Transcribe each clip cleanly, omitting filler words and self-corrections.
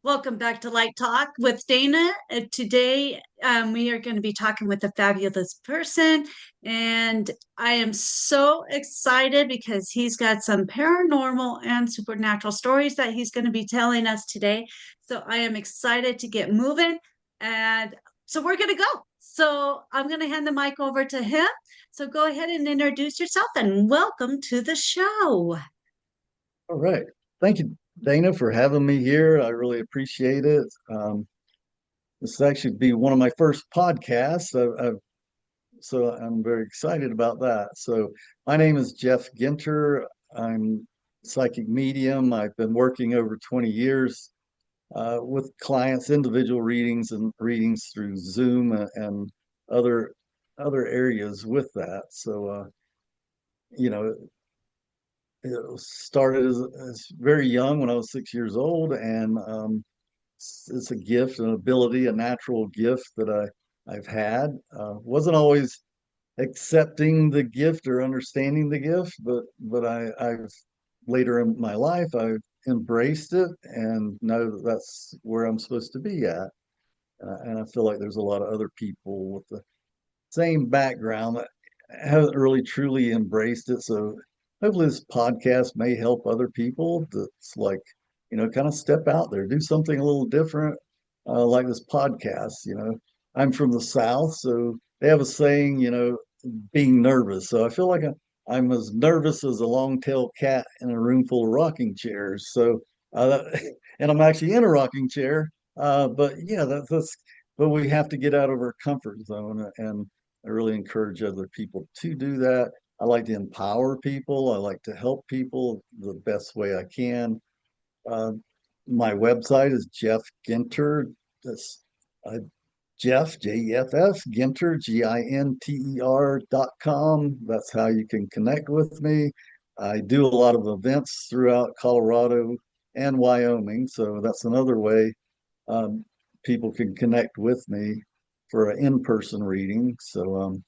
Welcome back to Light Talk with Dana. Today, we are going to be talking with a fabulous person, and I am so excited because he's got some paranormal and supernatural stories that he's going to be telling us today. So I am excited to get moving, and so we're going to go. So I'm going to hand the mic over to him. So go ahead and introduce yourself and welcome to the show. All right. Thank you, Dana, for having me here. I really appreciate it. This will actually be one of my first podcasts, so I'm very excited about that. So my name is Jeff Ginter. I'm psychic medium. I've been working over 20 years with clients, individual readings and readings through Zoom and other other areas with that. So you know, it started as very young when I was 6 years old, and it's a gift, an ability, a natural gift that I've had. Wasn't always accepting the gift or understanding the gift, but I've later in my life I've embraced it and know that that's where I'm supposed to be at. And I feel like there's a lot of other people with the same background that haven't really truly embraced it. So hopefully this podcast may help other people that's like, kind of step out there, do something a little different, like this podcast. I'm from the South, so they have a saying, being nervous. So I feel like I'm as nervous as a long-tailed cat in a room full of rocking chairs. So, and I'm actually in a rocking chair. But yeah, but we have to get out of our comfort zone, and I really encourage other people to do that. I like to empower people. I like to help people the best way I can. Uh, my website is Jeff Ginter. That's uh, Jeff, Jeff, Ginter, Ginter.com. That's how you can connect with me. I do a lot of events throughout Colorado and Wyoming. So that's another way um, people can connect with me for an in-person reading. So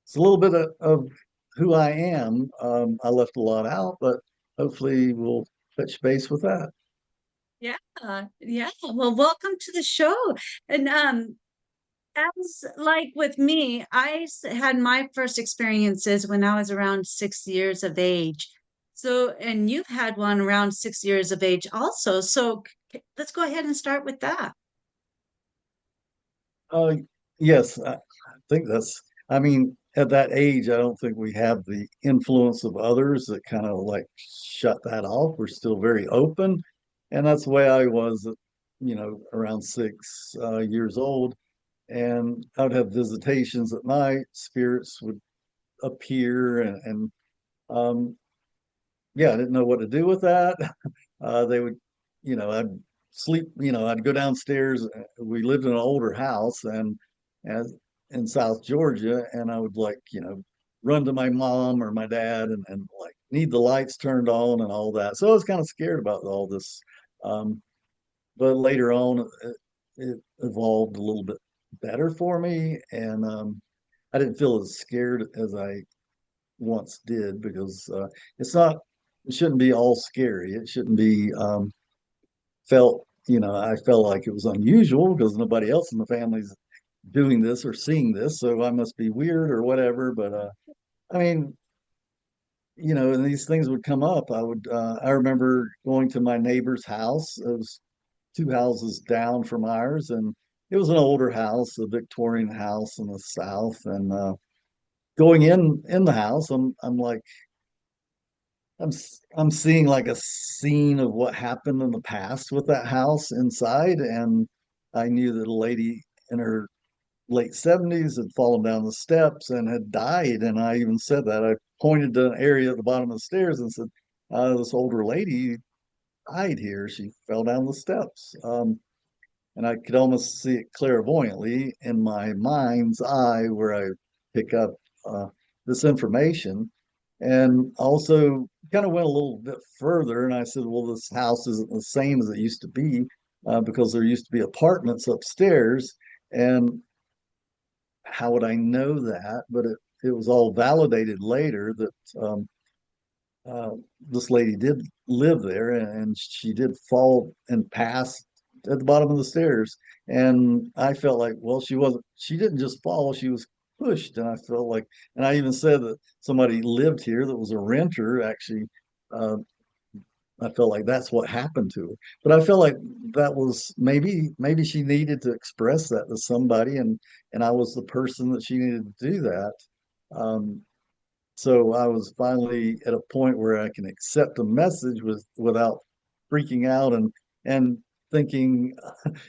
it's a little bit of who I am. I left a lot out, but hopefully we'll touch base with that. Yeah, yeah. Well, welcome to the show. And as like with me, had my first experiences when I was around 6 years of age. So, and you've had one around 6 years of age also. So let's go ahead and start with that. Uh, yes, I think I mean, at that age, I don't think we have the influence of others that kind of like shut that off. We're still very open. And that's the way I was, around 6 years old. And I would have visitations at night. Spirits would appear, and um, yeah, I didn't know what to do with that. They would, I'd sleep, I'd go downstairs. We lived in an older house and as in South Georgia, and I would like, run to my mom or my dad and like need the lights turned on and all that. So I was kind of scared about all this. Um, but later on, it evolved a little bit better for me, and I didn't feel as scared as I once did because it's not it shouldn't be all scary. It shouldn't be I felt like it was unusual because nobody else in the family's doing this or seeing this, so I must be weird or whatever. But I mean, and these things would come up. I remember going to my neighbor's house. It was two houses down from ours, and it was an older house, a Victorian house in the South. And going in the house, I'm like I'm I'm seeing like a scene of what happened in the past with that house inside, and I knew that a lady in her late 70s had fallen down the steps and had died. And I even said that. I pointed to an area at the bottom of the stairs and said, "This older lady died here. She fell down the steps." And I could almost see it clairvoyantly in my mind's eye where I pick up uh, this information. And also kind of went a little bit further. And I said, well, this house isn't the same as it used to be because there used to be apartments upstairs. And how would I know that? But it was all validated later that uh, this lady did live there and she did fall and pass at the bottom of the stairs. And I felt like, well, she didn't just fall, she was pushed. And I felt like, and I even said that somebody lived here that was a renter actually. Uh, I felt like that's what happened to her. But I felt like that was maybe she needed to express that to somebody, and I was the person that she needed to do that. Um, so I was finally at a point where I can accept a message without freaking out and thinking,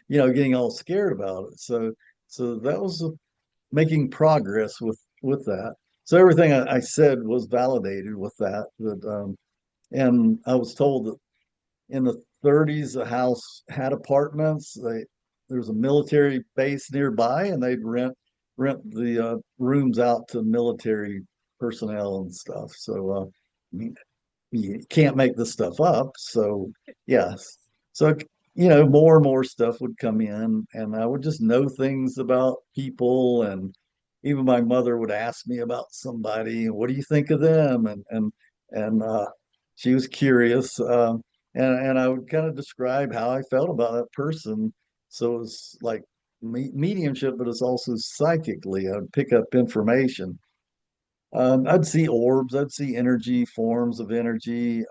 getting all scared about it. So that was making progress with that. So everything I said was validated with that. And I was told that in the 30s, the house had apartments. There was a military base nearby, and they'd rent the rooms out to military personnel and stuff. So you can't make this stuff up. So yes, so more and more stuff would come in, and I would just know things about people, and even my mother would ask me about somebody, what do you think of them? And she was curious, and I would kind of describe how I felt about that person. So it was like mediumship, but it's also psychically. I would pick up information. I'd see orbs, I'd see energy, forms of energy.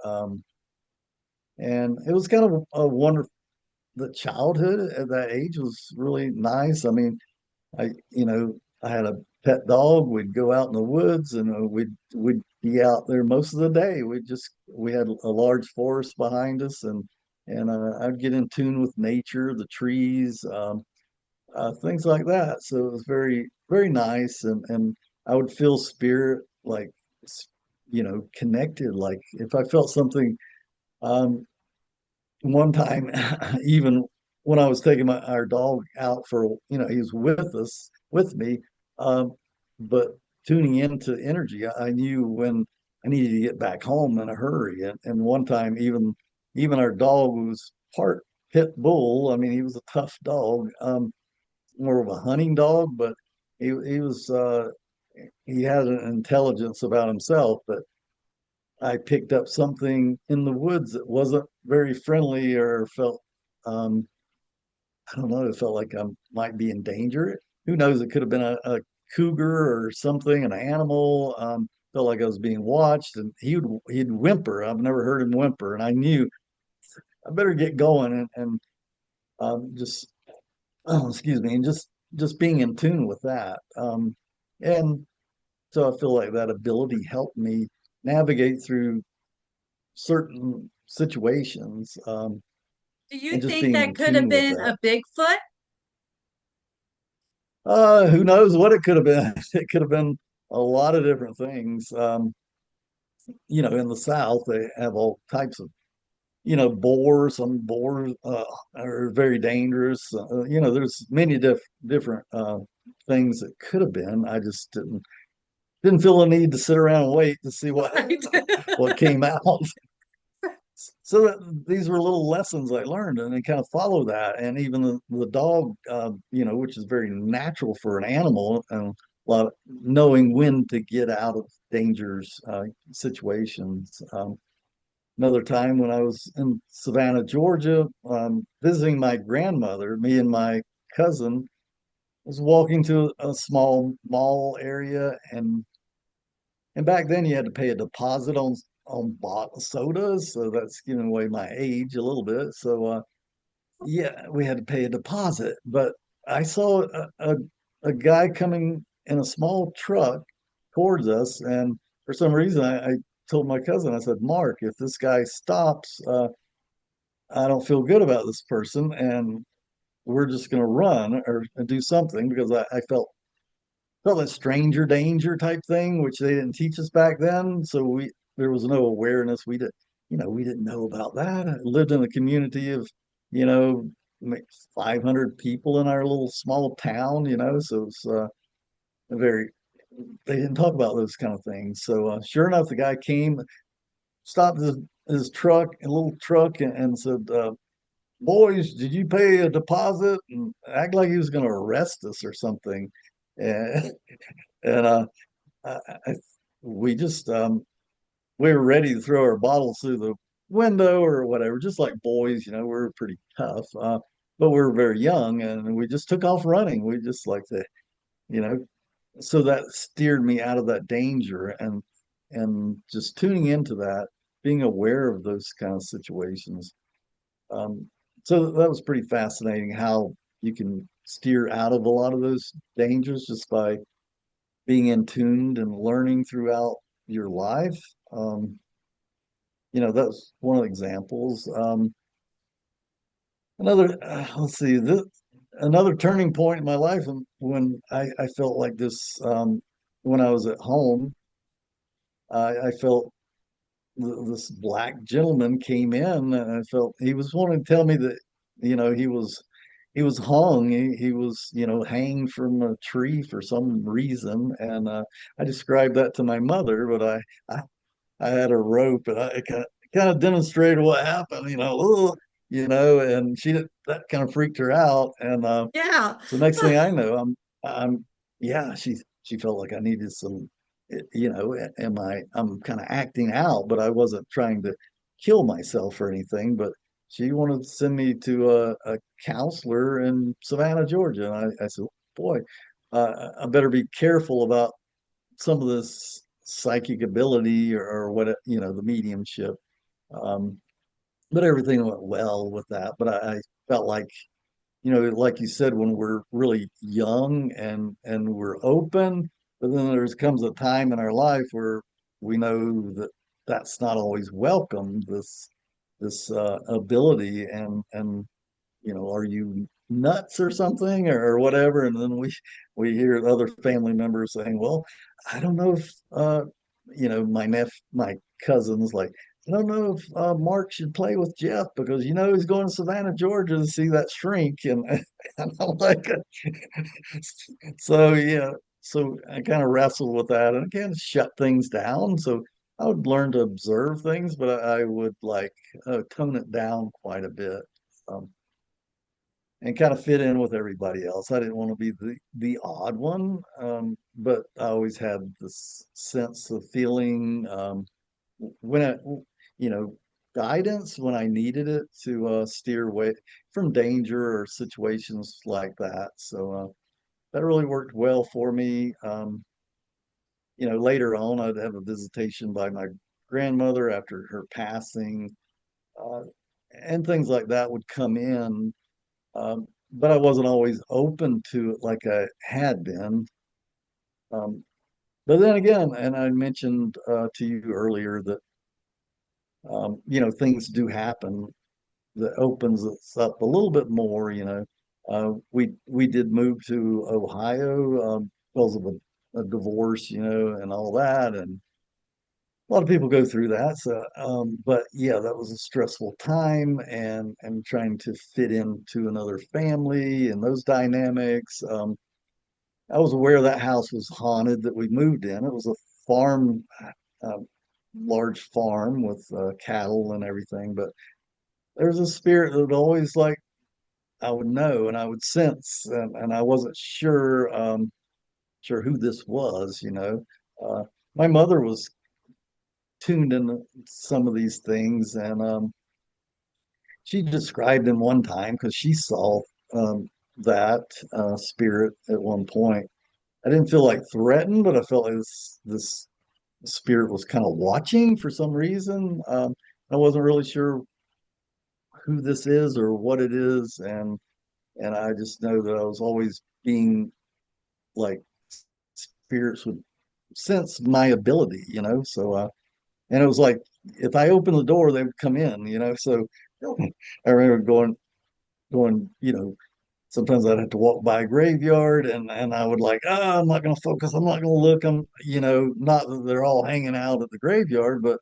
And it was kind of a wonderful, the childhood at that age was really nice. I mean, I had a pet dog. We'd go out in the woods, and we'd be out there most of the day. We had a large forest behind us, and I'd get in tune with nature, the trees, things like that. So it was very, very nice. And I would feel spirit, like, connected. Like if I felt something, um, one time, even when I was taking our dog out for, he was with me, um, but tuning into energy, I knew when I needed to get back home in a hurry. And one time, even our dog was part pit bull. I mean, he was a tough dog, more of a hunting dog, but he had an intelligence about himself. But I picked up something in the woods that wasn't very friendly, or felt, um, I don't know, it felt like I might be in danger. Who knows? It could have been a cougar or something, an animal. Felt like I was being watched, and he'd whimper. I've never heard him whimper, and I knew I better get going, just oh, excuse me, and just being in tune with that. And so I feel like that ability helped me navigate through certain situations, Do you and just think being that in could have tune with been that. a Bigfoot? Who knows what it could have been? It could have been a lot of different things. In the South, they have all types of, boars. Some boars are very dangerous. There's many different things that could have been. I just didn't feel the need to sit around and wait to see what Right. what came out. So these were little lessons I learned, and they kind of follow that. And even the dog, which is very natural for an animal, and a lot of knowing when to get out of dangerous situations. Another time when I was in Savannah, Georgia, visiting my grandmother, me and my cousin was walking to a small mall area, and back then you had to pay a deposit on bottled sodas, so that's giving away my age a little bit. So yeah, we had to pay a deposit. But I saw a guy coming in a small truck towards us, and for some reason I told my cousin, I said, Mark, if this guy stops, I don't feel good about this person, and we're just going to run or do something, because I felt that stranger danger type thing, which they didn't teach us back then. So there was no awareness. We didn't know about that. I lived in a community of, you know, 500 people in our little small town, so it's very, they didn't talk about those kind of things. So sure enough, the guy came, stopped his truck, a little truck, and said, boys, did you pay a deposit? And act like he was going to arrest us or something. And, and I, I, we just we were ready to throw our bottles through the window or whatever, just like boys, we were pretty tough. but we were very young and we just took off running. We just like to, you know, so that steered me out of that danger and just tuning into that, being aware of those kind of situations. Um, so that was pretty fascinating how you can steer out of a lot of those dangers just by being in tuned and learning throughout your life. Um, that was one of the examples. Another, let's see, another turning point in my life when I felt like this, when I was at home, I felt this black gentleman came in and I felt he was wanting to tell me that, he was hung. He was, hanged from a tree for some reason. And I described that to my mother, but I, I had a rope and I kind of demonstrated what happened, "Ugh," and that kind of freaked her out. And Yeah. so next thing I know, I'm, yeah, she felt like I needed some, I'm kind of acting out, but I wasn't trying to kill myself or anything. But she wanted to send me to a counselor in Savannah, Georgia. And I said, boy, I better be careful about some of this psychic ability or what, the mediumship. Um, but everything went well with that. But I felt like, like you said, when we're really young and we're open, but then there's comes a time in our life where we know that that's not always welcome, this ability, and are you nuts or something or whatever? And then we hear other family members saying, well, I don't know if my cousins like, I don't know if Mark should play with Jeff because he's going to Savannah, Georgia to see that shrink, and I'm like, so yeah, so I kind of wrestled with that and again shut things down. So I would learn to observe things, but I would like tone it down quite a bit. Um, and kind of fit in with everybody else. I didn't want to be the odd one, but I always had this sense of feeling when you know, guidance when I needed it to steer away from danger or situations like that. So that really worked well for me. Later on, I'd have a visitation by my grandmother after her passing, uh, and things like that would come in, but I wasn't always open to it like I had been. Um, but then again, and I mentioned to you earlier that things do happen that opens us up a little bit more. We did move to Ohio because of a divorce, and all that, and a lot of people go through that. So, but yeah, that was a stressful time, and trying to fit into another family and those dynamics. I was aware that house was haunted that we moved in. It was a farm, uh, large farm with cattle and everything, but there's a spirit that would always like I would know and I would sense, and I wasn't sure who this was. My mother was tuned in some of these things, and she described him one time because she saw that spirit at one point. I didn't feel like threatened, but I felt like this spirit was kind of watching for some reason. I wasn't really sure who this is or what it is, and I just know that I was always being like spirits would sense my ability, So and it was like if I opened the door, they would come in. So I remember going, sometimes I'd have to walk by a graveyard and I would like, I'm not going to focus. I'm not going to look. Not that they're all hanging out at the graveyard, but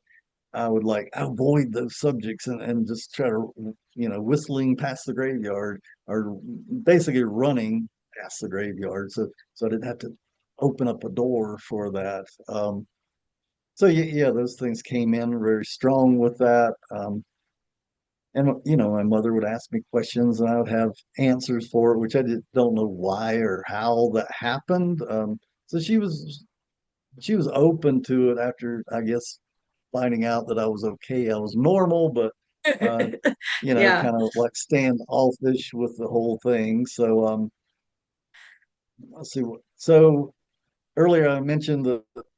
I would like avoid those subjects and just try to, whistling past the graveyard or basically running past the graveyard. So I didn't have to open up a door for that. So yeah, those things came in very strong with that. And my mother would ask me questions and I would have answers for it, which I don't know why or how that happened. So she was open to it after, I guess, finding out that I was okay. I was normal, but uh, Yeah. kind of like standoffish with the whole thing. So let's see what. So earlier I mentioned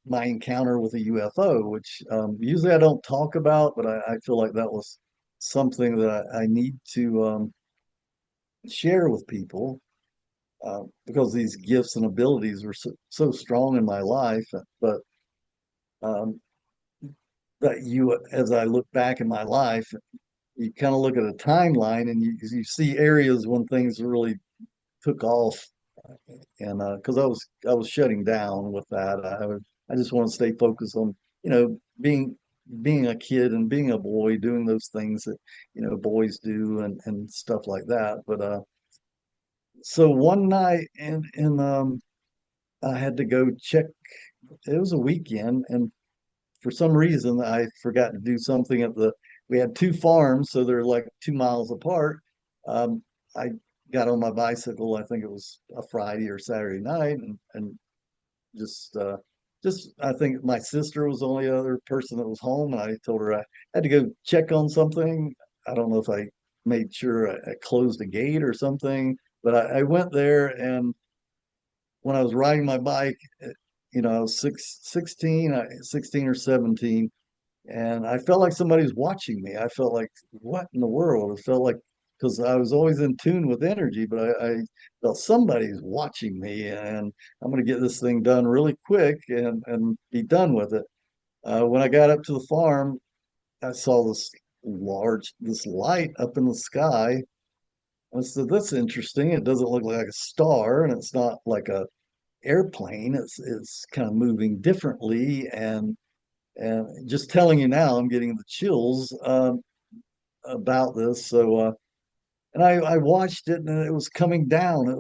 my encounter with a UFO, which usually I don't talk about, but I feel like that was something that I need to share with people because these gifts and abilities were so strong in my life. But um, as I look back in my life, you kind of look at a timeline and you see areas when things really took off. And because I was shutting down with that, I just want to stay focused on being a kid and being a boy, doing those things that boys do and stuff like that. But so one night, and I had to go check. It was a weekend, and for some reason I forgot to do something at the. We had two farms, so they're like 2 miles apart. I got on my bicycle. I think it was a Friday or Saturday night, and just I think my sister was the only other person that was home, and I told her I had to go check on something. I don't know if I made sure I closed a gate or something, but I went there, and when I was riding my bike, I was 16 or 17, and I felt like somebody was watching me. I felt like, what in the world? It felt like, because I was always in tune with energy, but I felt somebody's watching me, and I'm going to get this thing done really quick and be done with it. When I got up to the farm, I saw this light up in the sky. I said, "That's interesting. It doesn't look like a star, and it's not like a airplane. It's kind of moving differently." And just telling you now, I'm getting the chills about this. So, and I watched it, and it was coming down. It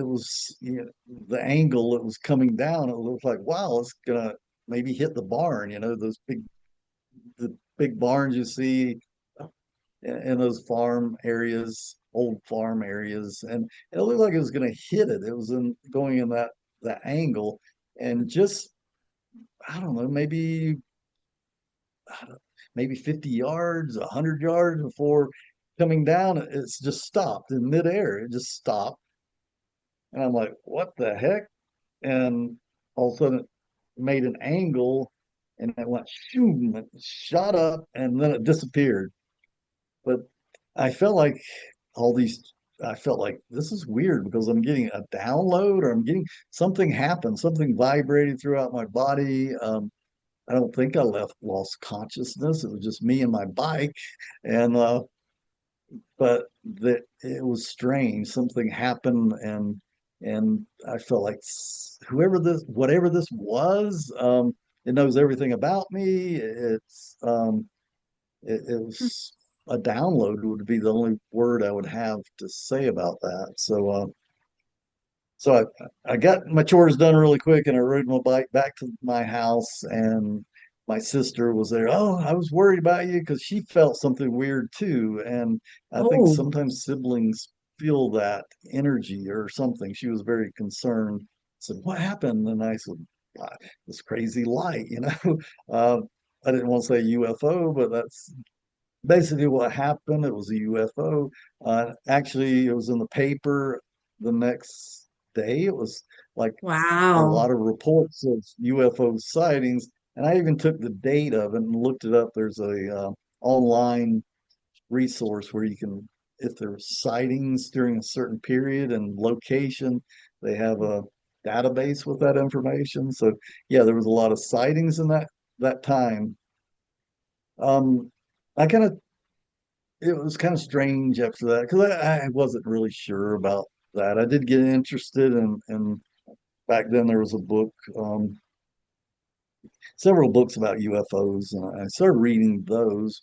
was the angle it was coming down. It looked like, wow, it's gonna maybe hit the barn. Those the big barns you see in those farm areas, old farm areas, and it looked like it was gonna hit it. It was going in that angle, and just I don't know, maybe 50 yards, 100 yards before coming down, it's just stopped in midair. It just stopped. And I'm like, what the heck? And all of a sudden it made an angle and it went shoom, it shot up and then it disappeared. But I felt like all these, I felt like this is weird because I'm getting a download or I'm getting something happened, something vibrated throughout my body. I don't think I lost consciousness. It was just me and my bike, and but that it was strange. Something happened, and I felt like whatever this was, it knows everything about me. It was a download would be the only word I would have to say about that. So I got my chores done really quick and I rode my bike back to my house and my sister was there. Oh, I was worried about you because she felt something weird too. And I think Oh, sometimes siblings feel that energy or something. She was very concerned. Said, what happened? And I said, this crazy light. Uh, I didn't want to say UFO, but that's basically what happened. It was a UFO. Actually, it was in the paper the next day. It was like a wow. lot of reports of UFO sightings, and I even took the date of it and looked it up. There's a online resource where you can, if there's sightings during a certain period and location, they have a database with that information. So yeah, there was a lot of sightings in that time. Um, I kind of it was kind of strange after that because I wasn't really sure about that. I did get interested in back then there was a book, several books about UFOs, and I started reading those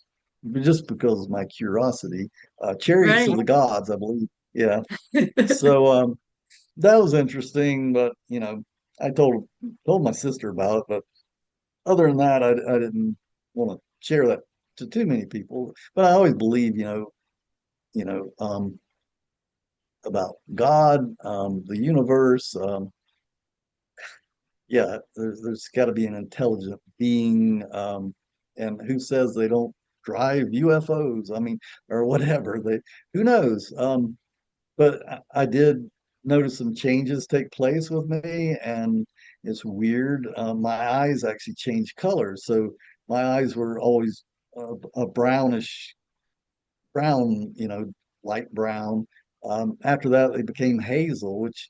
just because of my curiosity. Chariots Right. of the Gods, I believe. Yeah. So that was interesting, but I told my sister about it, but other than that, I didn't want to share that to too many people. But I always believe, you know, about God, the universe. Yeah, there's got to be an intelligent being. And who says they don't drive UFOs. I mean, or whatever. Who knows? But I did notice some changes take place with me, and it's weird. My eyes actually changed colors. So my eyes were always a brownish brown, light brown. After that, they became hazel, which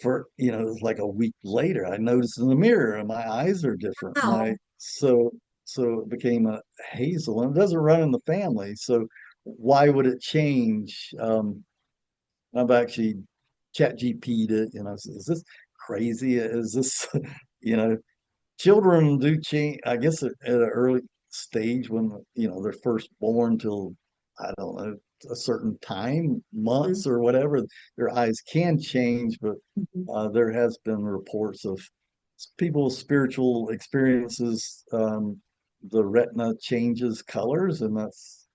for it was like a week later, I noticed in the mirror, and my eyes are different. Wow. So it became a hazel, and it doesn't run in the family. So why would it change? I've actually chat GP'd it, is this crazy? Is this, you know, children do change, I guess at an early stage when, they're first born till, I don't know, a certain time, Mhm. months or whatever, their eyes can change, but Mhm. there has been reports of people's spiritual experiences, the retina changes colors, and that's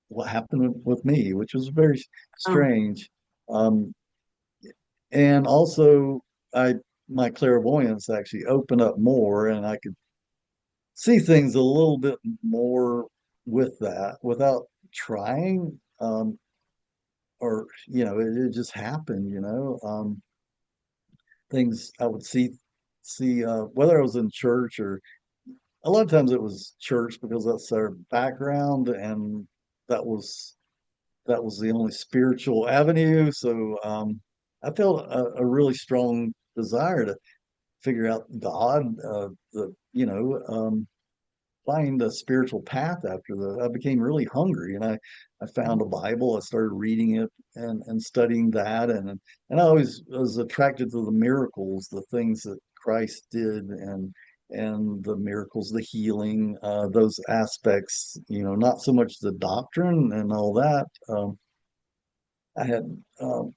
what happened with me, which was very Oh, strange. Um, and also, I my clairvoyance actually opened up more, and I could see things a little bit more with that without trying. Or it just happened. Things I would see whether I was in church, or a lot of times it was church because that's their background, and that was that was the only spiritual avenue. So I felt a really strong desire to figure out God, find a spiritual path after that. I became really hungry, and I found a Bible. I started reading it and studying that, and I always was attracted to the miracles, the things that Christ did, and the miracles, the healing, those aspects. Not so much the doctrine and all that. I had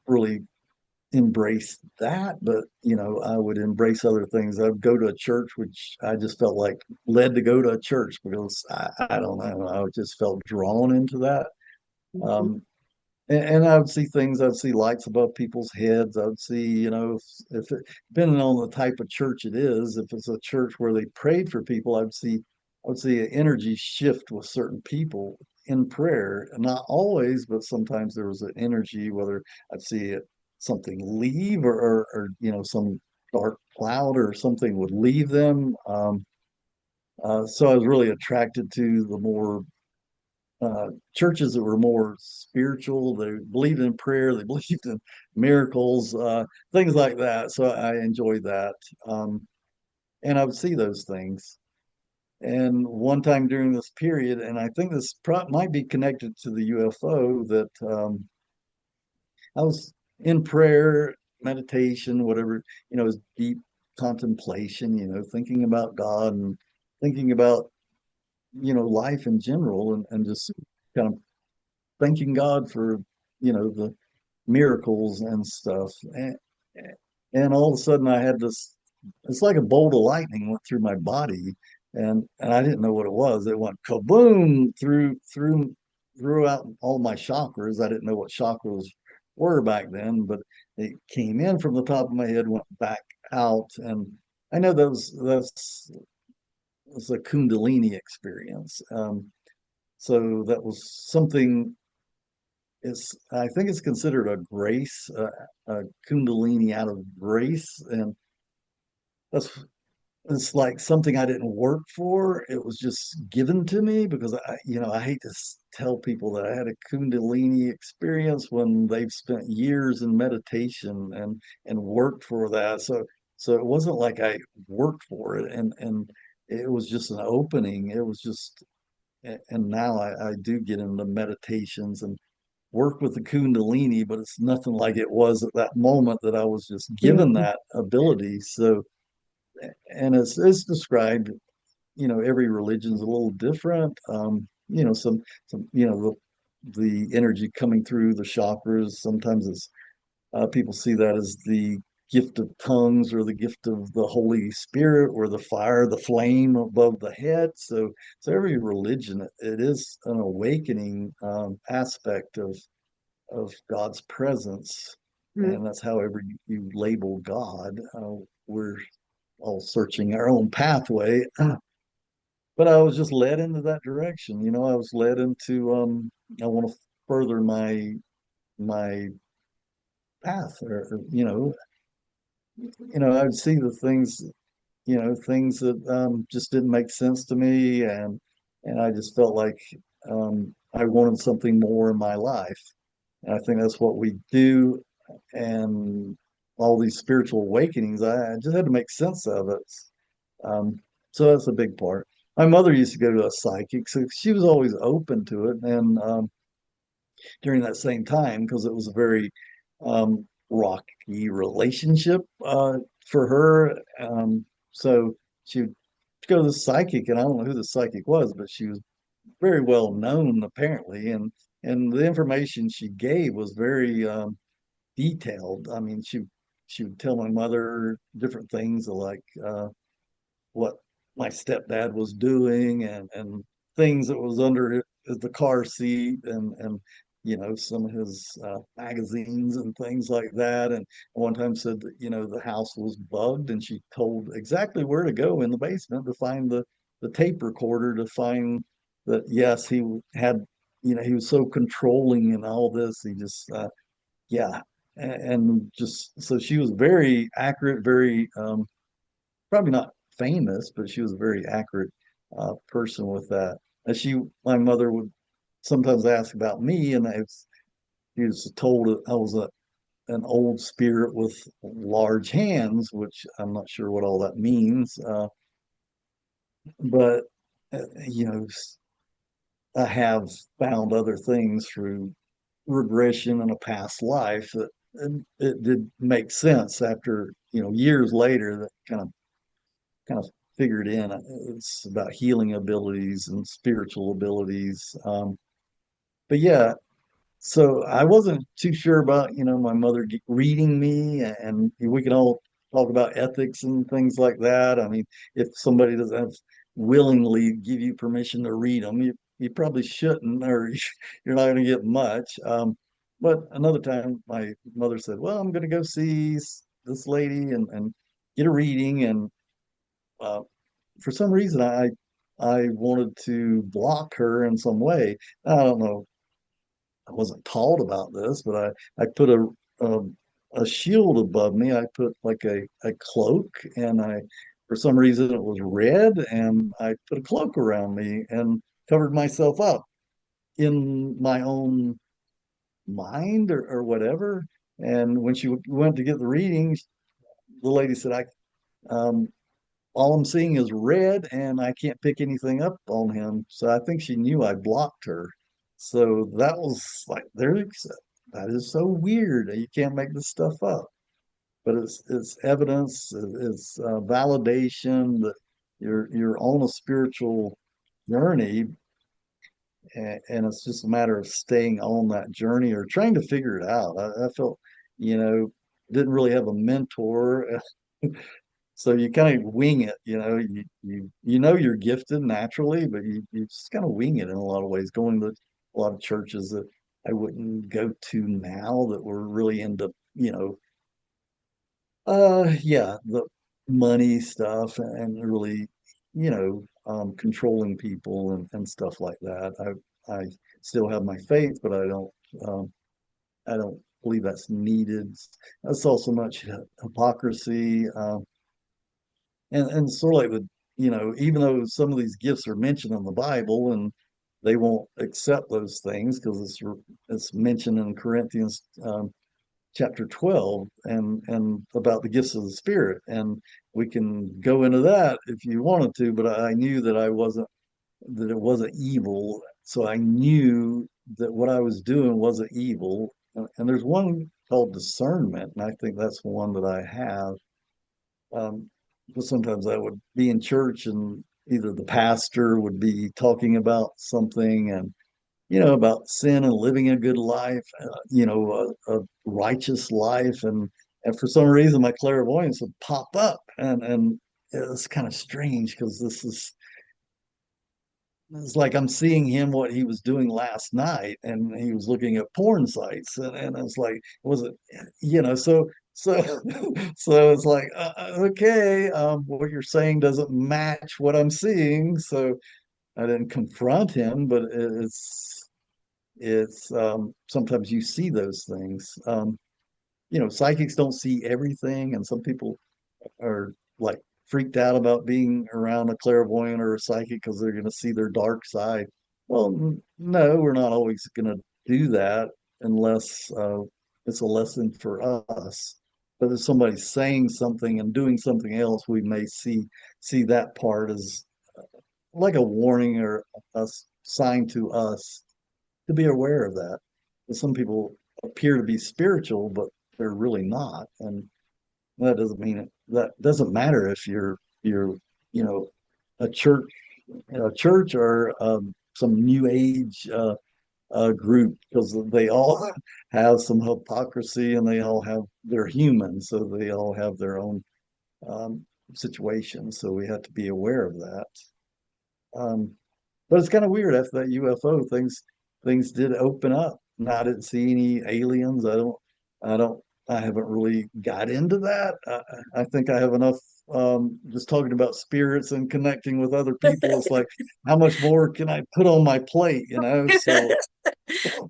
really embraced that, but I would embrace other things. I'd go to a church, which I just felt like led to go to a church because I don't know, I just felt drawn into that. mhm. Um, and I would see things. I'd see lights above people's heads. I would see, if it, depending on the type of church it is, if it's a church where they prayed for people, I would see an energy shift with certain people in prayer. Not always, but sometimes there was an energy, whether I'd see something leave, or some dark cloud or something would leave them. So I was really attracted to the more churches that were more spiritual. They believed in prayer, they believed in miracles, things like that. So I enjoyed that. And I would see those things. And one time during this period, and I think this might be connected to the UFO, that I was in prayer, meditation, whatever, it was deep contemplation, thinking about God and thinking about, life in general, and just kind of thanking God for, the miracles and stuff. And all of a sudden I had this, it's like a bolt of lightning went through my body, and I didn't know what it was. It went kaboom throughout all my chakras. I didn't know what chakras were back then, but it came in from the top of my head, went back out. And I know that's a Kundalini experience. So that was something, I think it's considered a grace, a Kundalini out of grace, and that's it's like something I didn't work for. It was just given to me because I hate to tell people that I had a Kundalini experience when they've spent years in meditation and worked for that. So it wasn't like I worked for it, and it was just an opening. It was just, and now I do get into meditations and work with the Kundalini, but it's nothing like it was at that moment that I was just given Mhm. that ability. So, and it's described, every religion's a little different. Some, the energy coming through the chakras. Sometimes people see that as the gift of tongues, or the gift of the Holy Spirit, or the fire, the flame above the head. So every religion, it is an awakening aspect of God's presence, Mhm. and that's however you label God. We're all searching our own pathway, but I was just led into that direction. I was led into I want to further my path, I'd see the things, things that just didn't make sense to me, and I just felt like I wanted something more in my life. And I think that's what we do. And all these spiritual awakenings, I just had to make sense of it. Um, so that's a big part. My mother used to go to a psychic, so she was always open to it. And during that same time, because it was a very rocky relationship for her. So she would go to the psychic, and I don't know who the psychic was, but she was very well known apparently, and the information she gave was very detailed. I mean, she would tell my mother different things like what my stepdad was doing, and things that was under the car seat, and some of his magazines and things like that. And one time said that the house was bugged, and she told exactly where to go in the basement to find the tape recorder, to find that yes, he had, he was so controlling and all this. He just yeah. And just so she was very accurate, very probably not famous, but she was a very accurate person with that. And my mother would sometimes ask about me, and she was told that I was an old spirit with large hands, which I'm not sure what all that means. But you know, I have found other things through regression in a past life that it did make sense after years later, that kind of figured in. It's about healing abilities and spiritual abilities. But yeah, so I wasn't too sure about, my mother reading me, and we can all talk about ethics and things like that. I mean, if somebody doesn't willingly give you permission to read them, you probably shouldn't, or you're not going to get much. But another time, my mother said, "Well, I'm going to go see this lady and get a reading," and uh, for some reason, I wanted to block her in some way. I don't know. I wasn't taught about this, but I put a a shield above me. I put like a cloak, and I for some reason it was red, and I put a cloak around me and covered myself up in my own mind, or whatever. And when she went to get the readings, the lady said, "I um, all I'm seeing is red, and I can't pick anything up on him." So I think she knew I blocked her. So that was like, that is so weird. You can't make this stuff up. But it's evidence, it's validation that you're on a spiritual journey, and it's just a matter of staying on that journey or trying to figure it out. I felt, you know, didn't really have a mentor. So you kind of wing it, you're gifted naturally, but you just kind of wing it in a lot of ways, going to a lot of churches that I wouldn't go to now, that were really into, yeah, the money stuff, and really, controlling people and stuff like that. I still have my faith, but um, I don't believe that's needed. I saw so much hypocrisy. And sort of like even though some of these gifts are mentioned in the Bible, and they won't accept those things because it's mentioned in Corinthians chapter 12, and about the gifts of the Spirit, and we can go into that if you wanted to, but I knew that it wasn't evil, so I knew that what I was doing wasn't evil. And there's one called discernment, and I think that's one that I have. um, but sometimes I would be in church, and either the pastor would be talking about something, and about sin and living a good life, a righteous life, and for some reason my clairvoyance would pop up, and it's kind of strange because it's like I'm seeing him what he was doing last night, and he was looking at porn sites, and it's like, was it, so So, so it's like, okay, what you're saying doesn't match what I'm seeing. So I didn't confront him, but it's sometimes you see those things. Psychics don't see everything, and some people are like freaked out about being around a clairvoyant or a psychic because they're going to see their dark side. Well, no, we're not always going to do that unless it's a lesson for us. But if somebody's saying something and doing something else, we may see that part as like a warning or a sign to us to be aware of that. Some people appear to be spiritual, but they're really not, and that doesn't mean it. That doesn't matter if you're you know a church or some new age group, because they all have some hypocrisy and they all have they're human, so they all have their own um, situations. So we have to be aware of that. Um, but it's kind of weird after that UFO things did open up. And I didn't see any aliens. I don't I haven't really got into that. I think I have enough just talking about spirits and connecting with other people. It's like how much more can I put on my plate, you know? So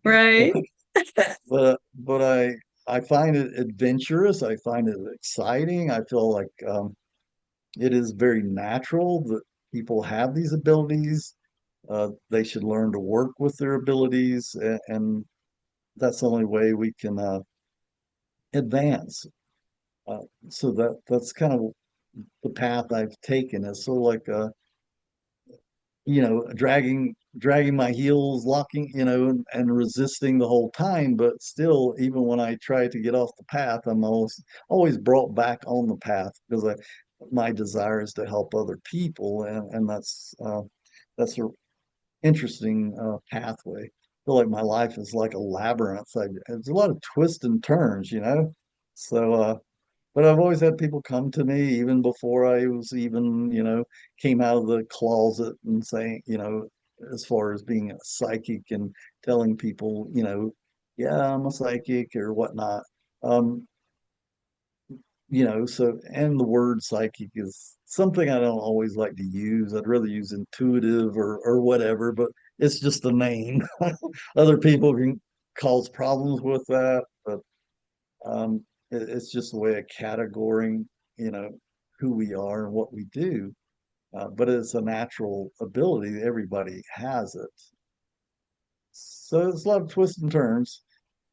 Right. but I find it adventurous. I find it exciting. I feel like it is very natural that people have these abilities. They should learn to work with their abilities, and that's the only way we can advance. Uh, so that's kind of the path I've taken. Is sort of like dragging my heels, locking, and resisting the whole time. But still, even when I try to get off the path, I'm always brought back on the path because my desire is to help other people, and that's a interesting pathway. I feel like my life is like a labyrinth. There's a lot of twists and turns, you know. So, but I've always had people come to me even before I was even, came out of the closet and saying, as far as being a psychic and telling people, yeah, I'm a psychic or whatnot. Um, so, and the word psychic is something I don't always like to use. I'd rather use intuitive or whatever, but it's just a name. Other people can cause problems with that, but it's just a way of categorizing, you know, who we are and what we do. But it's a natural ability. Everybody has it. So it's a lot of twists and turns.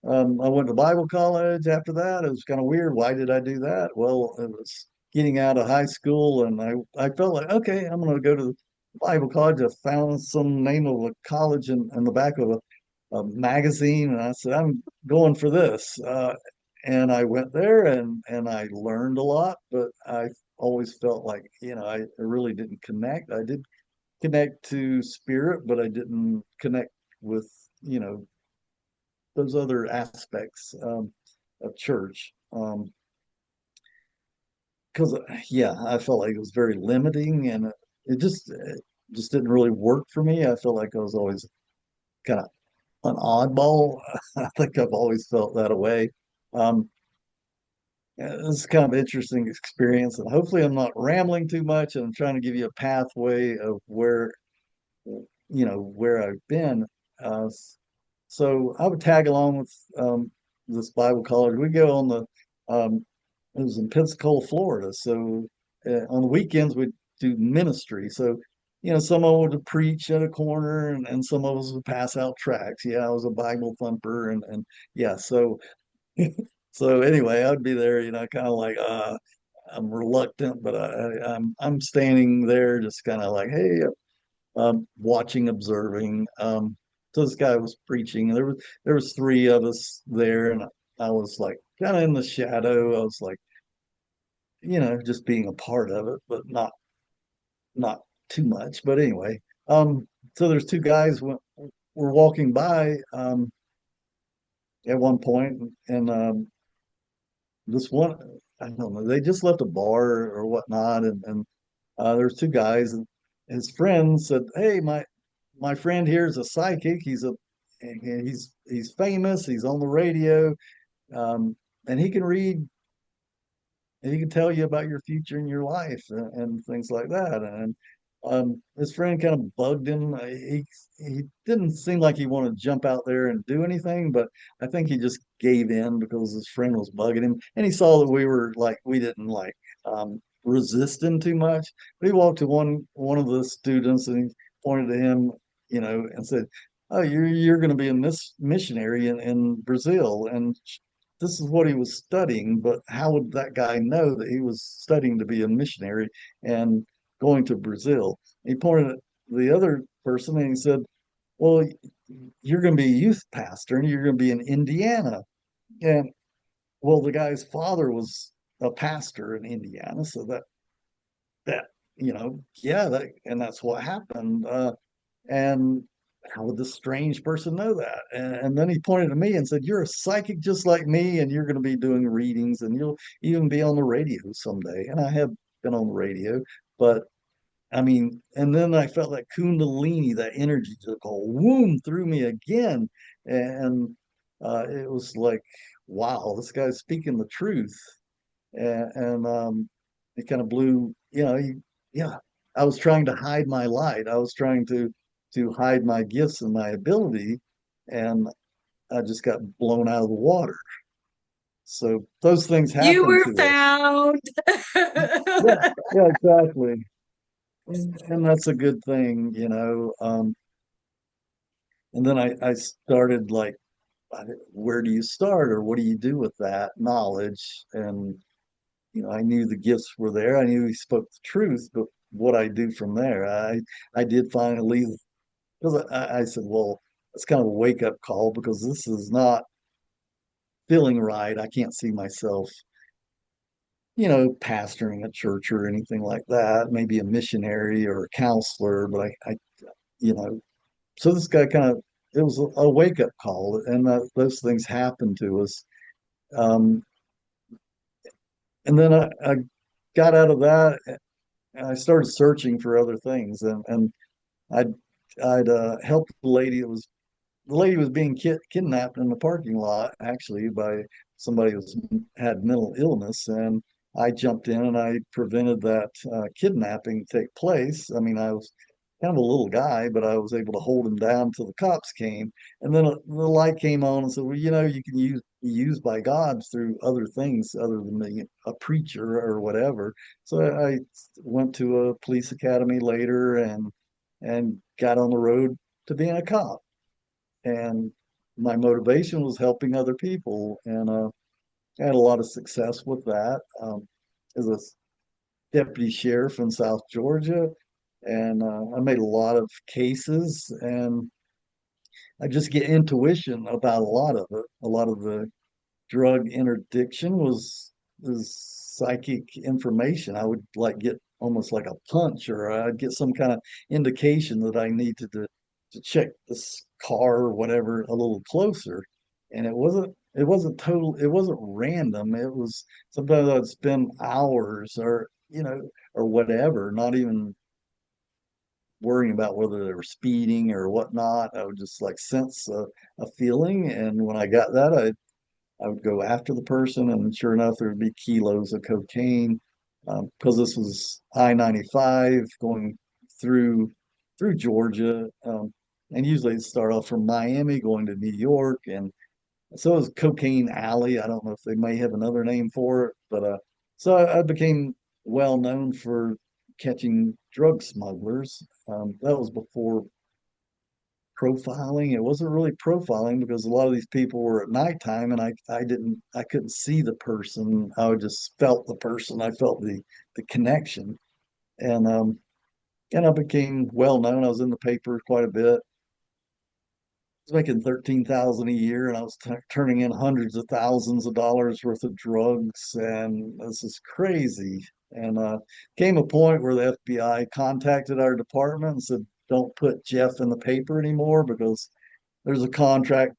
I went to Bible college after that. It was kind of weird. Why did I do that? Well, it was getting out of high school, and I felt like, okay, I'm going to go to Bible college. I found some name of a college in the back of a magazine, and I said, I'm going for this. And I went there, and I learned a lot, but I always felt like, I really didn't connect. I did connect to spirit, but I didn't connect with, those other aspects of church. Because yeah, I felt like it was very limiting, and it just didn't really work for me. I felt like I was always kind of an oddball. I think I've always felt that way. Um, it's kind of an interesting experience, and hopefully I'm not rambling too much. And I'm trying to give you a pathway of where I've been. Uh, so I would tag along with this Bible college. We go on it was in Pensacola, Florida. So on the weekends we do ministry. So, some of us would preach at a corner, and some of us would pass out tracts. Yeah, I was a Bible thumper, and yeah. So so anyway, I'd be there, kind of like I'm reluctant, but I'm standing there, just kind of like, hey, watching, observing. So this guy was preaching. There was three of us there, and I was like kind of in the shadow. I was like, just being a part of it, but not too much. But anyway, so there's two guys were walking by at one point, and this one, I don't know, they just left a bar or whatnot, and there's two guys, and his friend said, "Hey, my friend here is a psychic. He's famous. He's on the radio, um, and he can read. and he can tell you about your future and your life and things like that. And his friend kind of bugged him. He didn't seem like he wanted to jump out there and do anything, but I think he just gave in because his friend was bugging him, and he saw that we didn't resist him too much. But he walked to one of the students and he pointed to him, and said, "Oh, you're going to be a missionary in Brazil." And this is what he was studying, but how would that guy know that he was studying to be a missionary and going to Brazil? He pointed at the other person and he said, "Well, you're going to be a youth pastor and you're going to be in Indiana." And well, the guy's father was a pastor in Indiana, so that yeah, and that's what happened. And how would this strange person know that? And then he pointed to me and said, "You're a psychic just like me, and you're going to be doing readings, and you'll even be on the radio someday." And I have been on the radio, but I mean, and then I felt that Kundalini, that energy just go whoom through me again. And it was like, wow, this guy's speaking the truth. And it kind of blew, yeah, I was trying to hide my light. I was trying to hide my gifts and my ability, and I just got blown out of the water. So those things You happen were to us. found. Yeah, yeah, exactly. And that's a good thing. And then I started like, where do you start or what do you do with that knowledge? And, I knew the gifts were there. I knew he spoke the truth, but what I do from there, I did finally, because I said, well, it's kind of a wake up call because this is not feeling right. I can't see myself, pastoring a church or anything like that, maybe a missionary or a counselor, but you know, so this guy kind of, it was a wake up call, and those things happen to us. Um, and then I got out of that and I started searching for other things, and I'd I'd helped the lady was being kidnapped in the parking lot actually by somebody who had mental illness, and I jumped in and I prevented that kidnapping take place. I mean, I was kind of a little guy, but I was able to hold him down until the cops came. And then the light came on and said, well, you can be used by God through other things other than being a preacher or whatever. So I went to a police academy later and got on the road to being a cop. And my motivation was helping other people, and I had a lot of success with that. As a deputy sheriff in South Georgia, and I made a lot of cases, and I just get intuition about a lot of it. A lot of the drug interdiction was psychic information. I would like get almost like a punch, or I'd get some kind of indication that I needed to check this car or whatever a little closer. And it wasn't random. It was sometimes I'd spend hours or whatever, not even worrying about whether they were speeding or whatnot. I would just like sense a feeling. And when I got that, I would go after the person, and sure enough, there would be kilos of cocaine because this was I-95 going through Georgia, and usually it start off from Miami going to New York, and so it was Cocaine Alley. I don't know if they may have another name for it, but so I became well known for catching drug smugglers. That was before profiling. It wasn't really profiling because a lot of these people were at nighttime, and I couldn't see the person. I just felt the person. I felt the connection. And I became well known. I was in the paper quite a bit. I was making 13,000 a year, and I was turning in hundreds of thousands of dollars worth of drugs, and this is crazy. And came a point where the FBI contacted our department and said, "Don't put Jeff in the paper anymore because there's a contract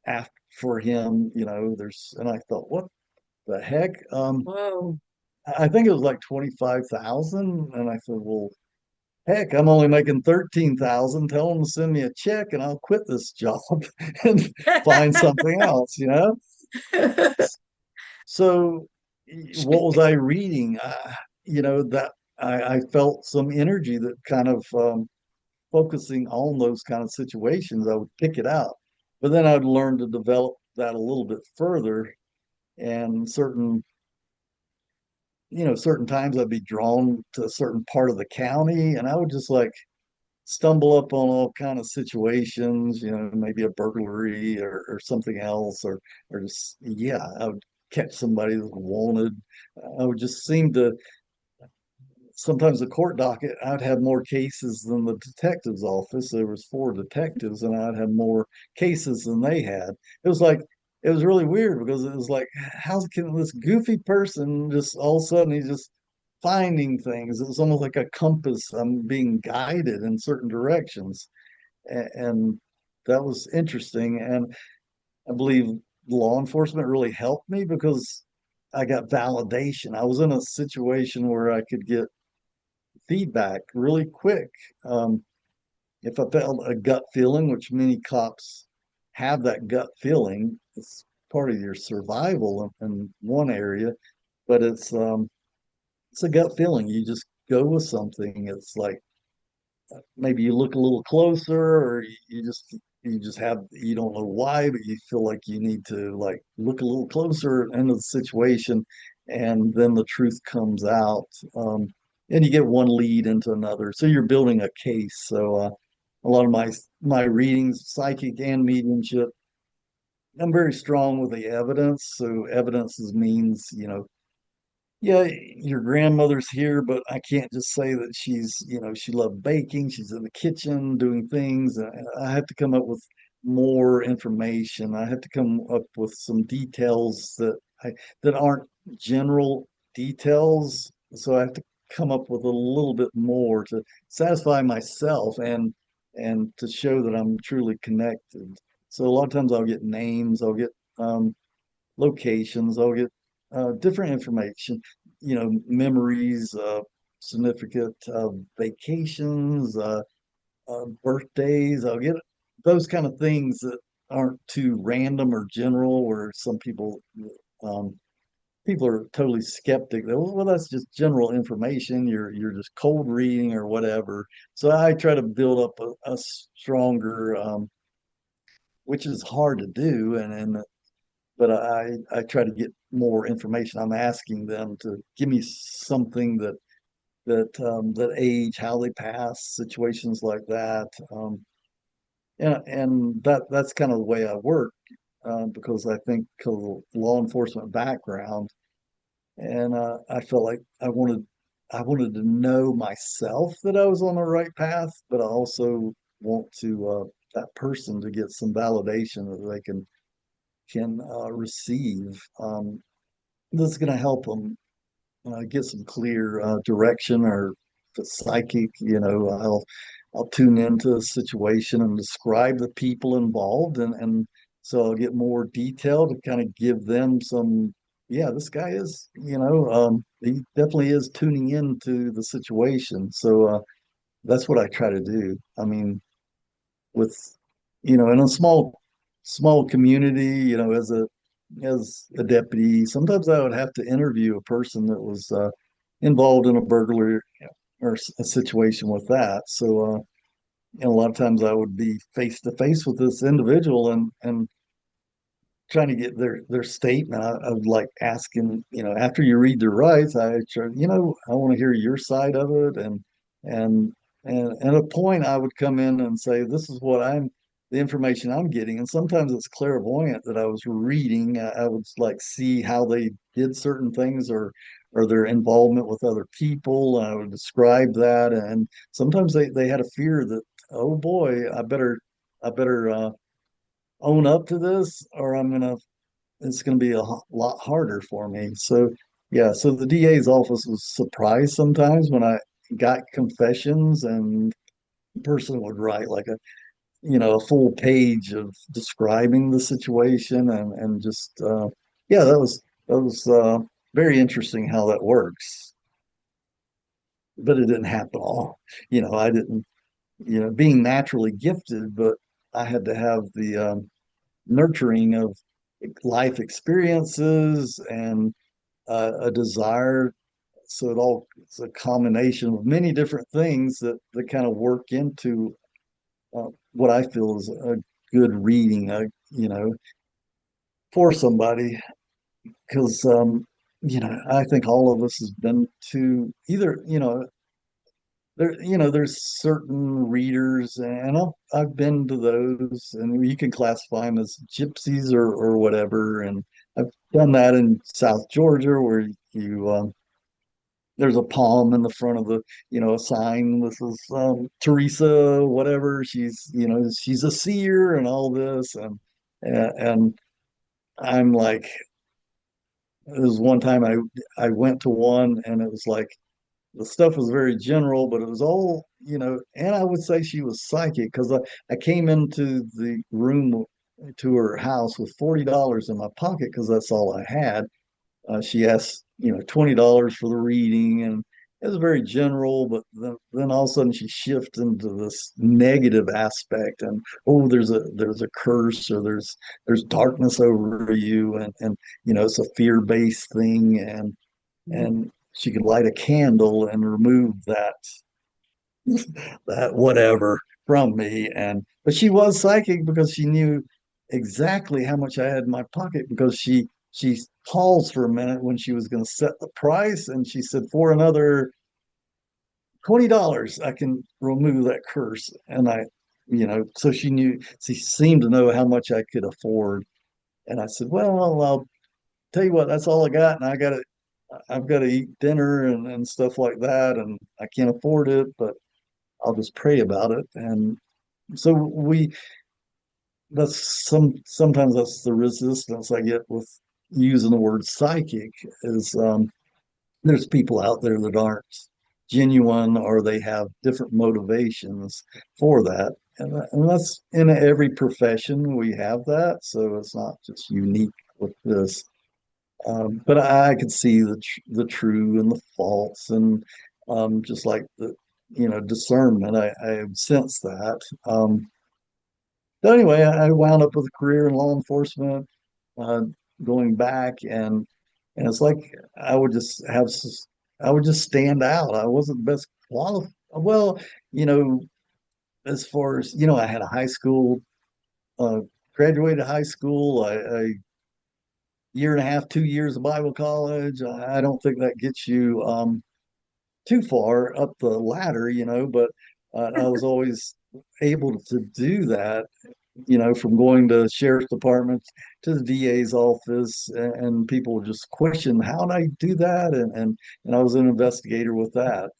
after for him." And I thought, what the heck? Whoa. I think it was like 25,000, and I said, well, heck, I'm only making 13,000. Tell them to send me a check and I'll quit this job and find something else. So what was I reading? That I felt some energy that kind of focusing on those kind of situations, I would pick it out. But then I'd learn to develop that a little bit further. And certain times I'd be drawn to a certain part of the county, and I would just like stumble up on all kind of situations, maybe a burglary or something else, or just yeah, I would catch somebody that was wanted. I would just seem to sometimes the court docket, I'd have more cases than the detective's office. There was four detectives, and I'd have more cases than they had. It was like it was really weird because it was like, how can this goofy person just all of a sudden he's just finding things? It was almost like a compass. I'm being guided in certain directions, and that was interesting. And I believe law enforcement really helped me because I got validation. I was in a situation where I could get feedback really quick. Um, if I felt a gut feeling, which many cops have that gut feeling, it's part of your survival in one area, but it's a gut feeling. You just go with something. It's like maybe you look a little closer, or you just have you don't know why, but you feel like you need to like look a little closer into the situation, and then the truth comes out. And you get one lead into another, so you're building a case. So a lot of my readings, psychic and mediumship, I'm very strong with the evidence. So evidence means, yeah, your grandmother's here, but I can't just say that she loved baking. She's in the kitchen doing things. I have to come up with more information. I have to come up with some details that aren't general details. So I have to come up with a little bit more to satisfy myself and to show that I'm truly connected. So a lot of times I'll get names, I'll get locations, I'll get different information, memories, significant vacations, birthdays. I'll get those kind of things that aren't too random or general, where some um, people are totally skeptic. Well, that's just general information. You're just cold reading or whatever. So I try to build up a stronger, which is hard to do, and but I try to get more information. I'm asking them to give me something that age, how they pass, situations like that, and that's kind of the way I work because I think of the law enforcement background, and I felt like I wanted to know myself that I was on the right path, but I also want to that person to get some validation that they can receive. This is going to help them get some clear direction, or if it's psychic, I'll tune into a situation and describe the people involved, and so I'll get more detail to kind of give them some. Yeah, this guy is, he definitely is tuning into the situation. So that's what I try to do. I mean, with in a small community, as a deputy, sometimes I would have to interview a person that was involved in a burglary or a situation with that. So and a lot of times I would be face to face with this individual, and trying to get their statement. I would like asking, after you read their rights, I try, I want to hear your side of it, and and at a point I would come in and say, this is what the information I'm getting, and sometimes it's clairvoyant that I was reading. I would like see how they did certain things, or their involvement with other people. I would describe that, and sometimes they had a fear that, oh boy, I better own up to this, or it's gonna be a lot harder for me. So yeah, so the DA's office was surprised sometimes when I got confessions, and the person would write like a full page of describing the situation, and just yeah, that was very interesting how that works. But it didn't happen all. I didn't, being naturally gifted, but I had to have the nurturing of life experiences, and a desire. So it's a combination of many different things that kind of work into what I feel is a good reading, for somebody. Because, I think all of us has been to either, there's certain readers, and I've been to those, and you can classify them as gypsies or whatever. And I've done that in South Georgia, where there's a palm in the front of a sign. This is Teresa, whatever. She's a seer and all this, and I'm like, it was one time I went to one, and it was like the stuff was very general, but it was all, and I would say she was psychic because I came into the room to her house with $40 in my pocket because that's all I had. She asked, $20 for the reading, and it was very general, but then all of a sudden she shifts into this negative aspect, and oh, there's a curse, or there's darkness over you, and it's a fear-based thing, and she could light a candle and remove that whatever from me. But she was psychic because she knew exactly how much I had in my pocket, because she paused for a minute when she was going to set the price, and she said, for another $20 I can remove that curse. And so she seemed to know how much I could afford. And I said, well, I'll tell you what, that's all I got, and I've got to eat dinner and stuff like that, and I can't afford it, but I'll just pray about it. And so sometimes that's the resistance I get with using the word psychic, is there's people out there that aren't genuine, or they have different motivations for that. And that's in every profession we have that. So it's not just unique with this. But I could see the true and the false, and just like the discernment. I sense that. But anyway, I wound up with a career in law enforcement, uh, going back, and it's like I would just have I would just stand out. I wasn't the best qualified. Well, you know, as far as I had a high school, uh, graduated high school. I year and a half, 2 years of Bible college. I don't think that gets you too far up the ladder, but I was always able to do that, from going to sheriff's departments to the DA's office, and people just question, how did I do that? And I was an investigator with that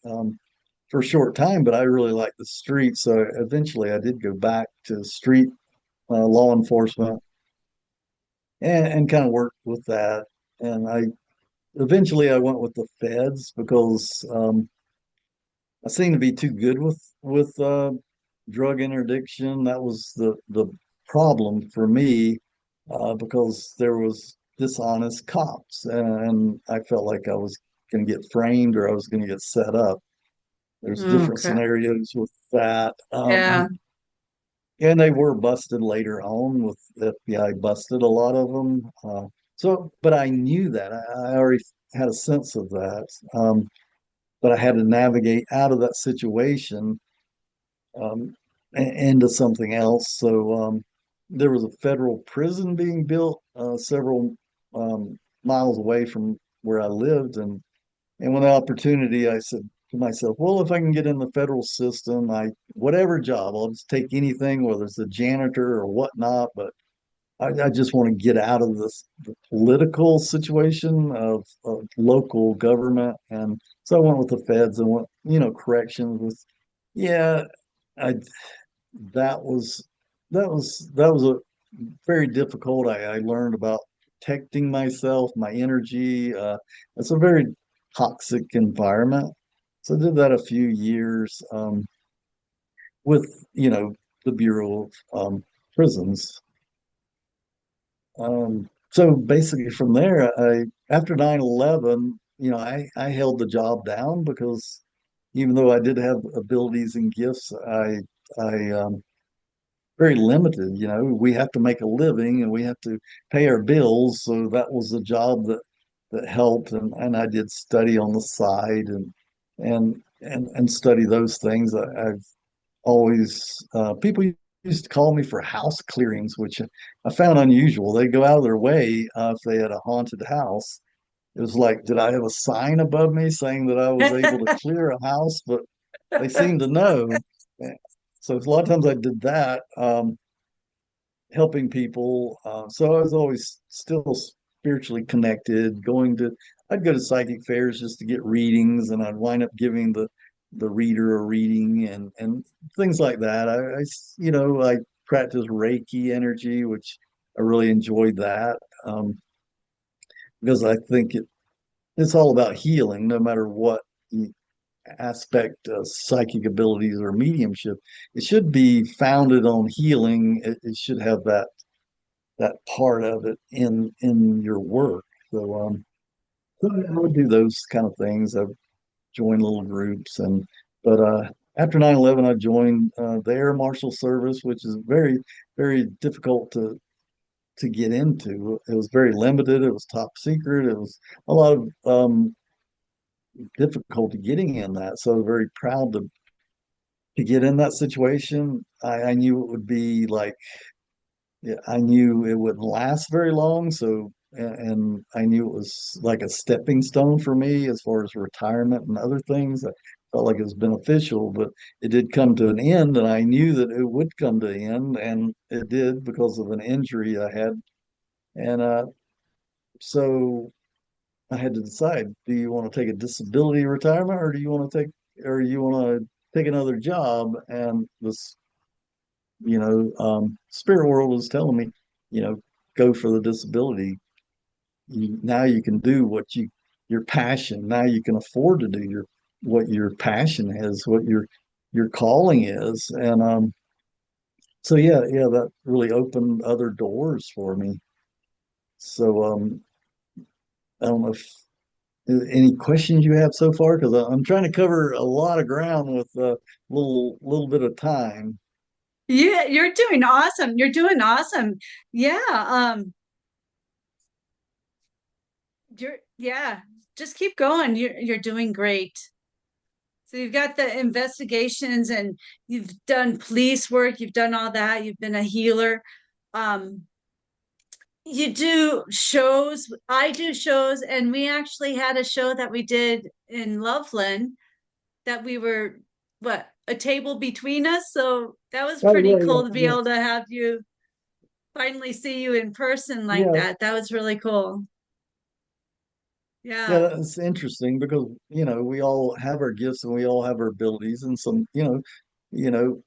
for a short time, but I really liked the street. So eventually I did go back to street law enforcement, and kind of worked with that. And I went with the feds because I seemed to be too good with drug interdiction. That was the problem for me, because there was dishonest cops, and I felt like I was going to get framed, or I was going to get set up. There's Oh, different crap. scenarios with that. Yeah. And they were busted later on, with the FBI busted a lot of them. But I knew that. I already had a sense of that. But I had to navigate out of that situation, into something else. So there was a federal prison being built several miles away from where I lived, and when the opportunity, I said to myself, well, if I can get in the federal system, whatever job, I'll just take anything, whether it's a janitor or whatnot. But I just want to get out of the political situation of local government. And so I went with the feds and went, corrections with, yeah, I that was that was a very difficult. I learned about protecting myself, my energy. It's a very toxic environment. So I did that a few years with, the Bureau of Prisons. So basically from there, after 9/11, I held the job down, because even though I did have abilities and gifts, I very limited. We have to make a living, and we have to pay our bills. So that was the job that helped, and I did study on the side and study those things. I've always people used to call me for house clearings, which I found unusual. They go out of their way if they had a haunted house. It was like, did I have a sign above me saying that I was able to clear a house? But they seemed to know. So a lot of times I did that, helping people. So I was always still spiritually connected. I'd go to psychic fairs just to get readings, and I'd wind up giving the reader a reading and things like that. I practiced Reiki energy, which I really enjoyed that, because I think it's all about healing, no matter what aspect of psychic abilities or mediumship. It should be founded on healing. It should have that part of it in your work. So I would do those kind of things. I've joined little groups, but after 9/11, I joined the Air Marshal Service, which is very, very difficult to get into. It was very limited. It was top secret. It was a lot of difficulty getting in that. So I'm very proud to get in that situation. I knew it would be like, yeah, I knew it wouldn't last very long. So, and I knew it was like a stepping stone for me as far as retirement and other things. I felt like it was beneficial, but it did come to an end, and I knew that it would come to an end, and it did because of an injury I had. And so I had to decide, do you want to take a disability retirement, or you want to take another job? And this, spirit world was telling me, you know, go for the disability. Now you can do your passion. Now you can afford to do what your passion is, what your calling is. And so yeah, that really opened other doors for me. So I don't know if any questions you have so far, because I'm trying to cover a lot of ground with a little bit of time. Yeah, you're doing awesome. You're doing awesome. Yeah, yeah, just keep going. You're doing great. So you've got the investigations and you've done police work, you've done all that, you've been a healer. Um, you do shows, I do shows, and we actually had a show that we did in Loveland that we were what, a table between us. So that was Oh pretty yeah, cool to be yeah, able to have you finally see you in person like yeah, that. That was really cool. yeah. Yeah. That's interesting because we all have our gifts and we all have our abilities, and some you know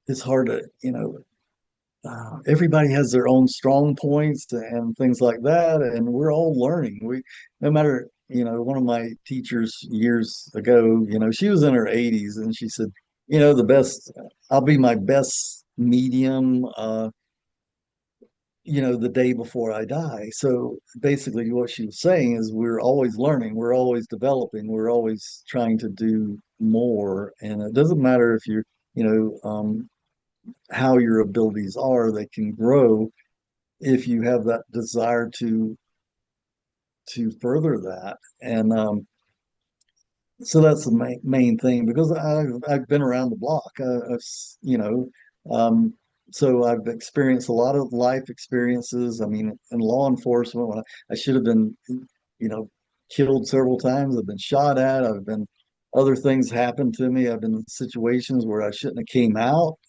it's hard to everybody has their own strong points and things like that, and we're all learning. No matter, one of my teachers years ago, she was in her 80s, and she said, the best, I'll be my best medium, the day before I die. So basically, what she was saying is we're always learning, we're always developing, we're always trying to do more, and it doesn't matter if you're, how your abilities are, they can grow if you have that desire to further that. And so that's the main thing, because I've been around the block. I've um, so I've experienced a lot of life experiences. I mean, in law enforcement, when I should have been, you know, killed several times. I've been shot at. I've been Other things happened to me. I've been in situations where I shouldn't have came out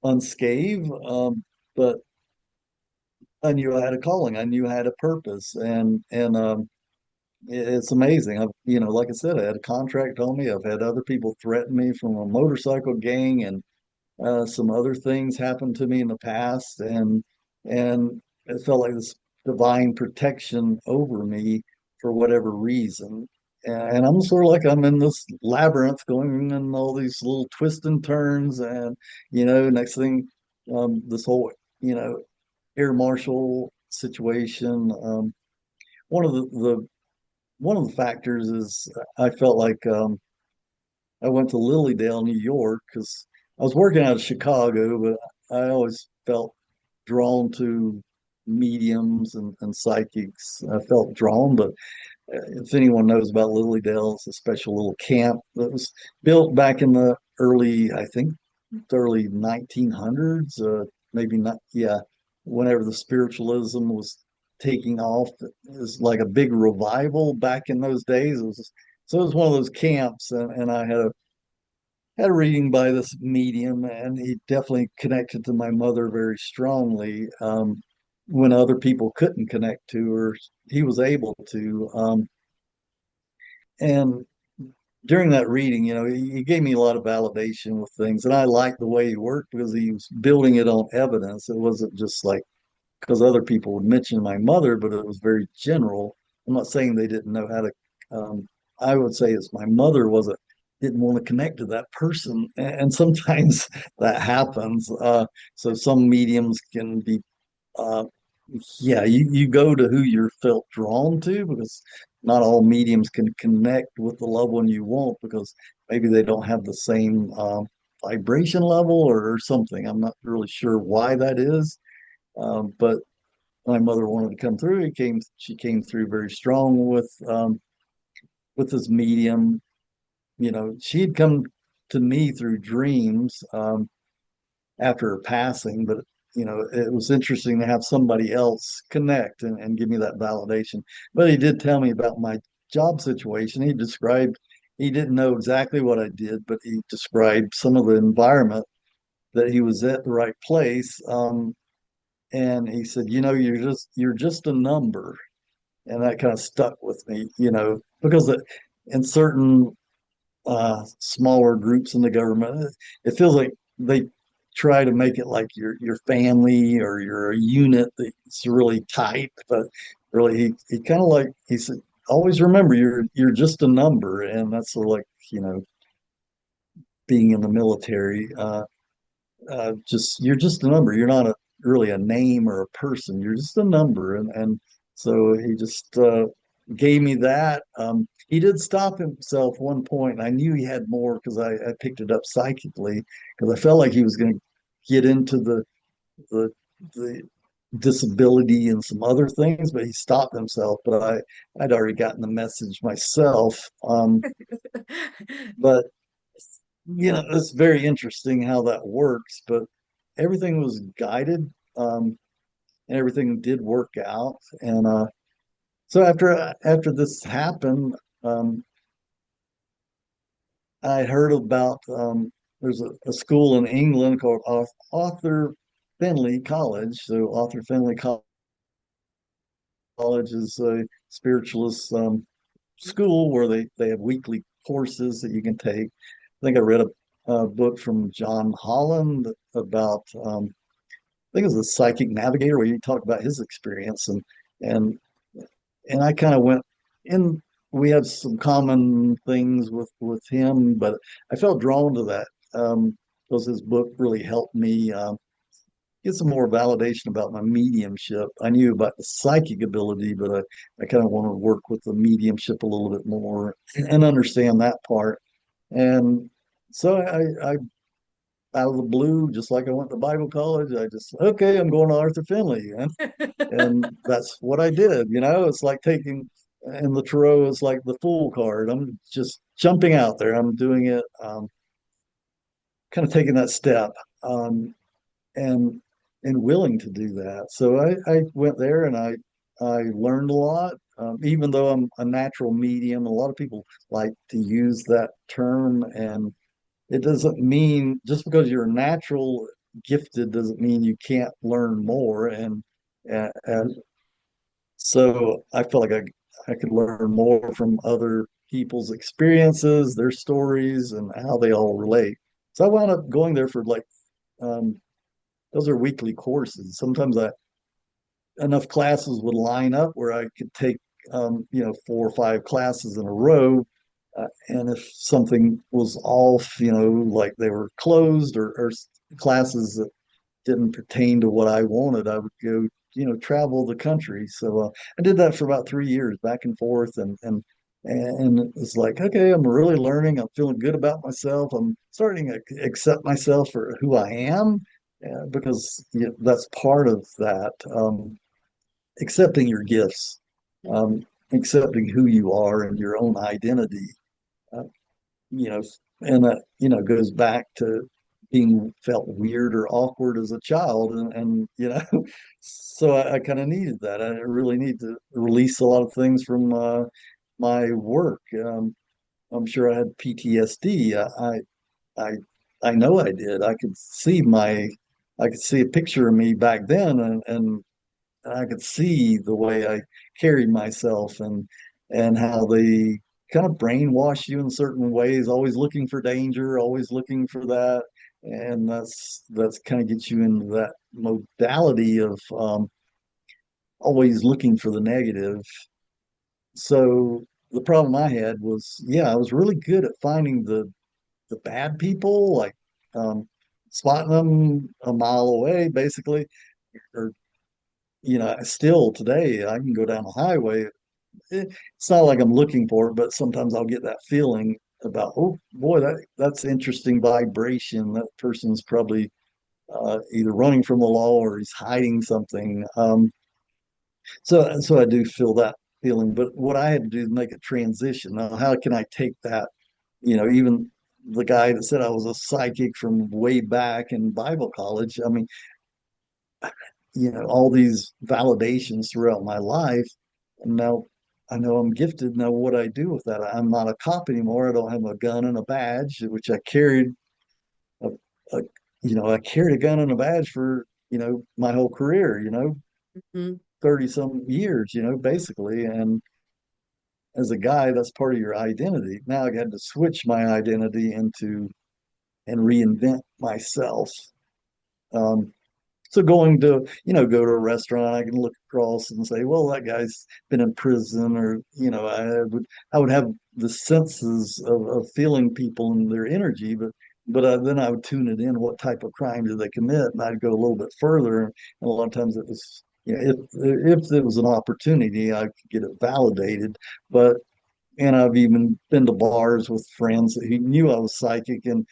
unscathed. But I knew I had a calling. I knew I had a purpose, and it's amazing. Like I said, I had a contract on me. I've had other people threaten me from a motorcycle gang, and some other things happened to me in the past, and it felt like this divine protection over me for whatever reason. And I'm sort of like I'm in this labyrinth, going in all these little twists and turns, and next thing, this whole you know air marshal situation. One of the one of the factors is I felt like I went to Lilydale, New York, because I was working out of Chicago, but I always felt drawn to. mediums and psychics. I felt drawn, but if anyone knows about Lily Dale, it's a special little camp that was built back in the I think, the early 1900s, maybe not, yeah, whenever the spiritualism was taking off. It was like a big revival back in those days. So it was one of those camps, and I had a reading by this medium, and he definitely connected to my mother very strongly. When other people couldn't connect to her, he was able to. And during that reading, he gave me a lot of validation with things, and I liked the way he worked because he was building it on evidence. It wasn't just like because other people would mention my mother, but it was very general. I'm not saying they didn't know how to. I would say it's my mother wasn't didn't want to connect to that person, and sometimes that happens. So some mediums can be uh, yeah, you go to who you're felt drawn to because not all mediums can connect with the loved one you want because maybe they don't have the same vibration level or something. I'm not really sure why that is, but my mother wanted to come through. She came through very strong with this medium. She had come to me through dreams. After her passing, but it was interesting to have somebody else connect and give me that validation. But he did tell me about my job situation. He didn't know exactly what I did, but he described some of the environment that he was at the right place. And he said, you're just a number. And that kind of stuck with me, because in certain smaller groups in the government. It feels like they try to make it like your family or you're a unit that's really tight, but really he kind of like he said, always remember you're just a number, and that's sort of like being in the military. Just you're just a number. You're not really a name or a person. You're just a number, and so he just gave me that. He did stop himself one point, and I knew he had more because I picked it up psychically because I felt like he was going to get into the the disability and some other things, but he stopped himself. But I'd already gotten the message myself. But it's very interesting how that works. But everything was guided, and everything did work out. And so after this happened, I heard about there's a school in England called Arthur Findlay College. So Arthur Findlay College is a spiritualist school where they have weekly courses that you can take. I think I read a book from John Holland about I think it was a psychic navigator where he talked about his experience and and I kind of went in. We had some common things with him, but I felt drawn to that because his book really helped me get some more validation about my mediumship. I knew about the psychic ability, but I kind of want to work with the mediumship a little bit more and understand that part. And so I out of the blue, just like I went to Bible college, I just okay, I'm going to Arthur Finley, and that's what I did. It's like taking in the tarot is like the fool card. I'm just jumping out there. I'm doing it, kind of taking that step, and willing to do that. So I went there and I learned a lot. Even though I'm a natural medium, a lot of people like to use that term, and it doesn't mean just because you're natural gifted doesn't mean you can't learn more. And so I felt like I could learn more from other people's experiences, their stories, and how they all relate. So I wound up going there for like um, those are weekly courses. Sometimes I enough classes would line up where I could take 4 or 5 classes in a row. And if something was off, like they were closed or classes that didn't pertain to what I wanted, I would go, travel the country. So I did that for about 3 years, back and forth, and it's like, okay, I'm really learning. I'm feeling good about myself. I'm starting to accept myself for who I am, because that's part of that. accepting your gifts, accepting who you are and your own identity. Uh, you know, and goes back to being felt weird or awkward as a child, and so I kind of needed that. I really need to release a lot of things from my work. I'm sure I had PTSD. I I know I did. I could see a picture of me back then, and I could see the way I carried myself and how they kind of brainwash you in certain ways, always looking for danger, always looking for that. And that's kind of gets you into that modality of always looking for the negative. So the problem I had was, yeah, I was really good at finding the bad people, like spotting them a mile away, basically, or still today, I can go down the highway. It's not like I'm looking for it, but sometimes I'll get that feeling about, oh boy, that's interesting vibration. That person's probably either running from the law or he's hiding something. So I do feel that feeling. But what I had to do is make a transition. Now, how can I take that? Even the guy that said I was a psychic from way back in Bible college. I mean, all these validations throughout my life. And now I know I'm gifted. Now, what I do with that? I'm not a cop anymore. I don't have a gun and a badge, which I carried a, a I carried a gun and a badge for, my whole career, Mhm. 30 some years, basically. And as a guy, that's part of your identity. Now I had to switch my identity into and reinvent myself. Um, So going to, go to a restaurant, I can look across and say, well, that guy's been in prison, or, I would have the senses of feeling people and their energy, but then I would tune it in. What type of crime did they commit? And I'd go a little bit further. And a lot of times it was, if there was an opportunity, I could get it validated. But and I've even been to bars with friends who knew I was psychic, and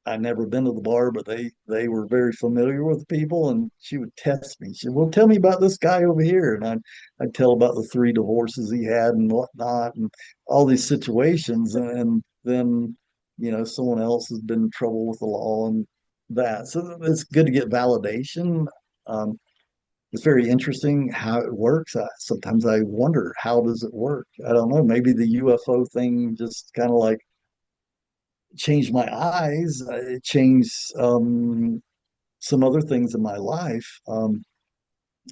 I'd never been to the bar, but they were very familiar with people, and she would test me. She said, "Well, tell me about this guy over here," and I'd tell about the three divorces he had and whatnot, and all these situations, and then someone else has been in trouble with the law and that. So it's good to get validation. Um, it's very interesting how it works. Sometimes I wonder, how does it work? I don't know. Maybe the UFO thing just kind of like changed my eyes. It changed some other things in my life.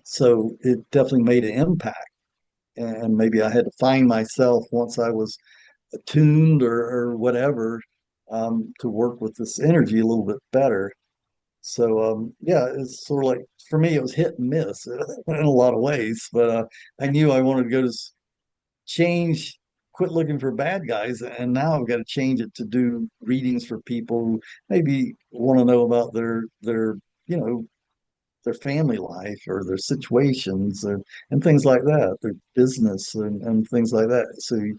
So it definitely made an impact. And maybe I had to find myself once I was attuned or whatever, to work with this energy a little bit better. So yeah, it's sort of like, for me, it was hit and miss in a lot of ways. But I knew I wanted to go to change, quit looking for bad guys, and now I've got to change it to do readings for people who maybe want to know about their you know their family life or their situations, and things like that, their business, and things like that. So you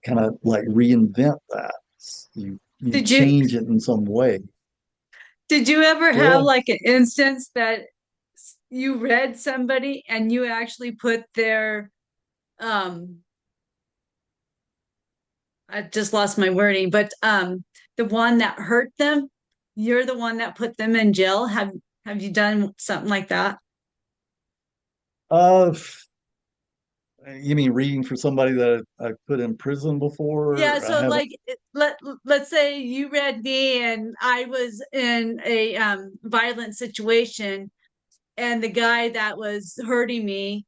kind of like reinvent that. You Did you change it in some way. did you ever Go have ahead. like an instance that you read somebody and you actually put their um I just lost my wording, but the one that hurt them, you're the one that put them in jail. Have you done something like that? Uh, you mean reading for somebody that I put in prison Yeah, before? I so haven't. like let's say you read me and I was in a violent situation and the guy that was hurting me,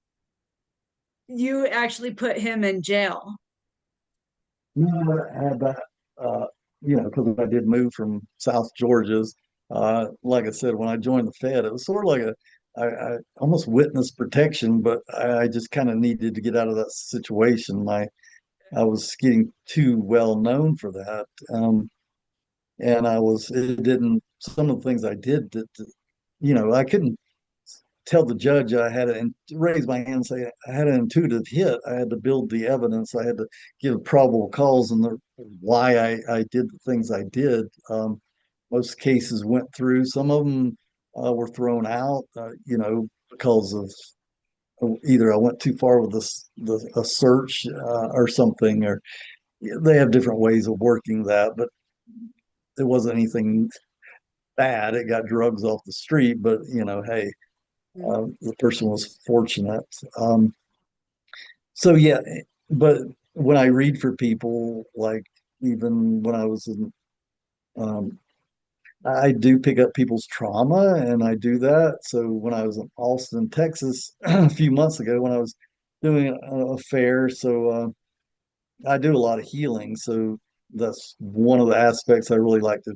you actually put him in jail. Never had that, uh, because I did move from South Georgia's. Like I said, when I joined the Fed, it was sort of like I almost witness protection, but I just kind of needed to get out of that situation. I was getting too well known for that. And it didn't, some of the things I did that, I couldn't tell the judge I had to raise my hand and say I had an intuitive hit. I had to build the evidence. I had to give probable cause and why I did the things I did. Most cases went through. Some of them were thrown out, because of either I went too far with a search or something, or they have different ways of working that, but it wasn't anything bad. It got drugs off the street, but hey, the person was fortunate. So yeah, but when I read for people, like even when I was in, um, I do pick up people's trauma, and I do that. So when I was in Austin, Texas, a few months ago, when I was doing a fair, so I do a lot of healing. So that's one of the aspects I really like to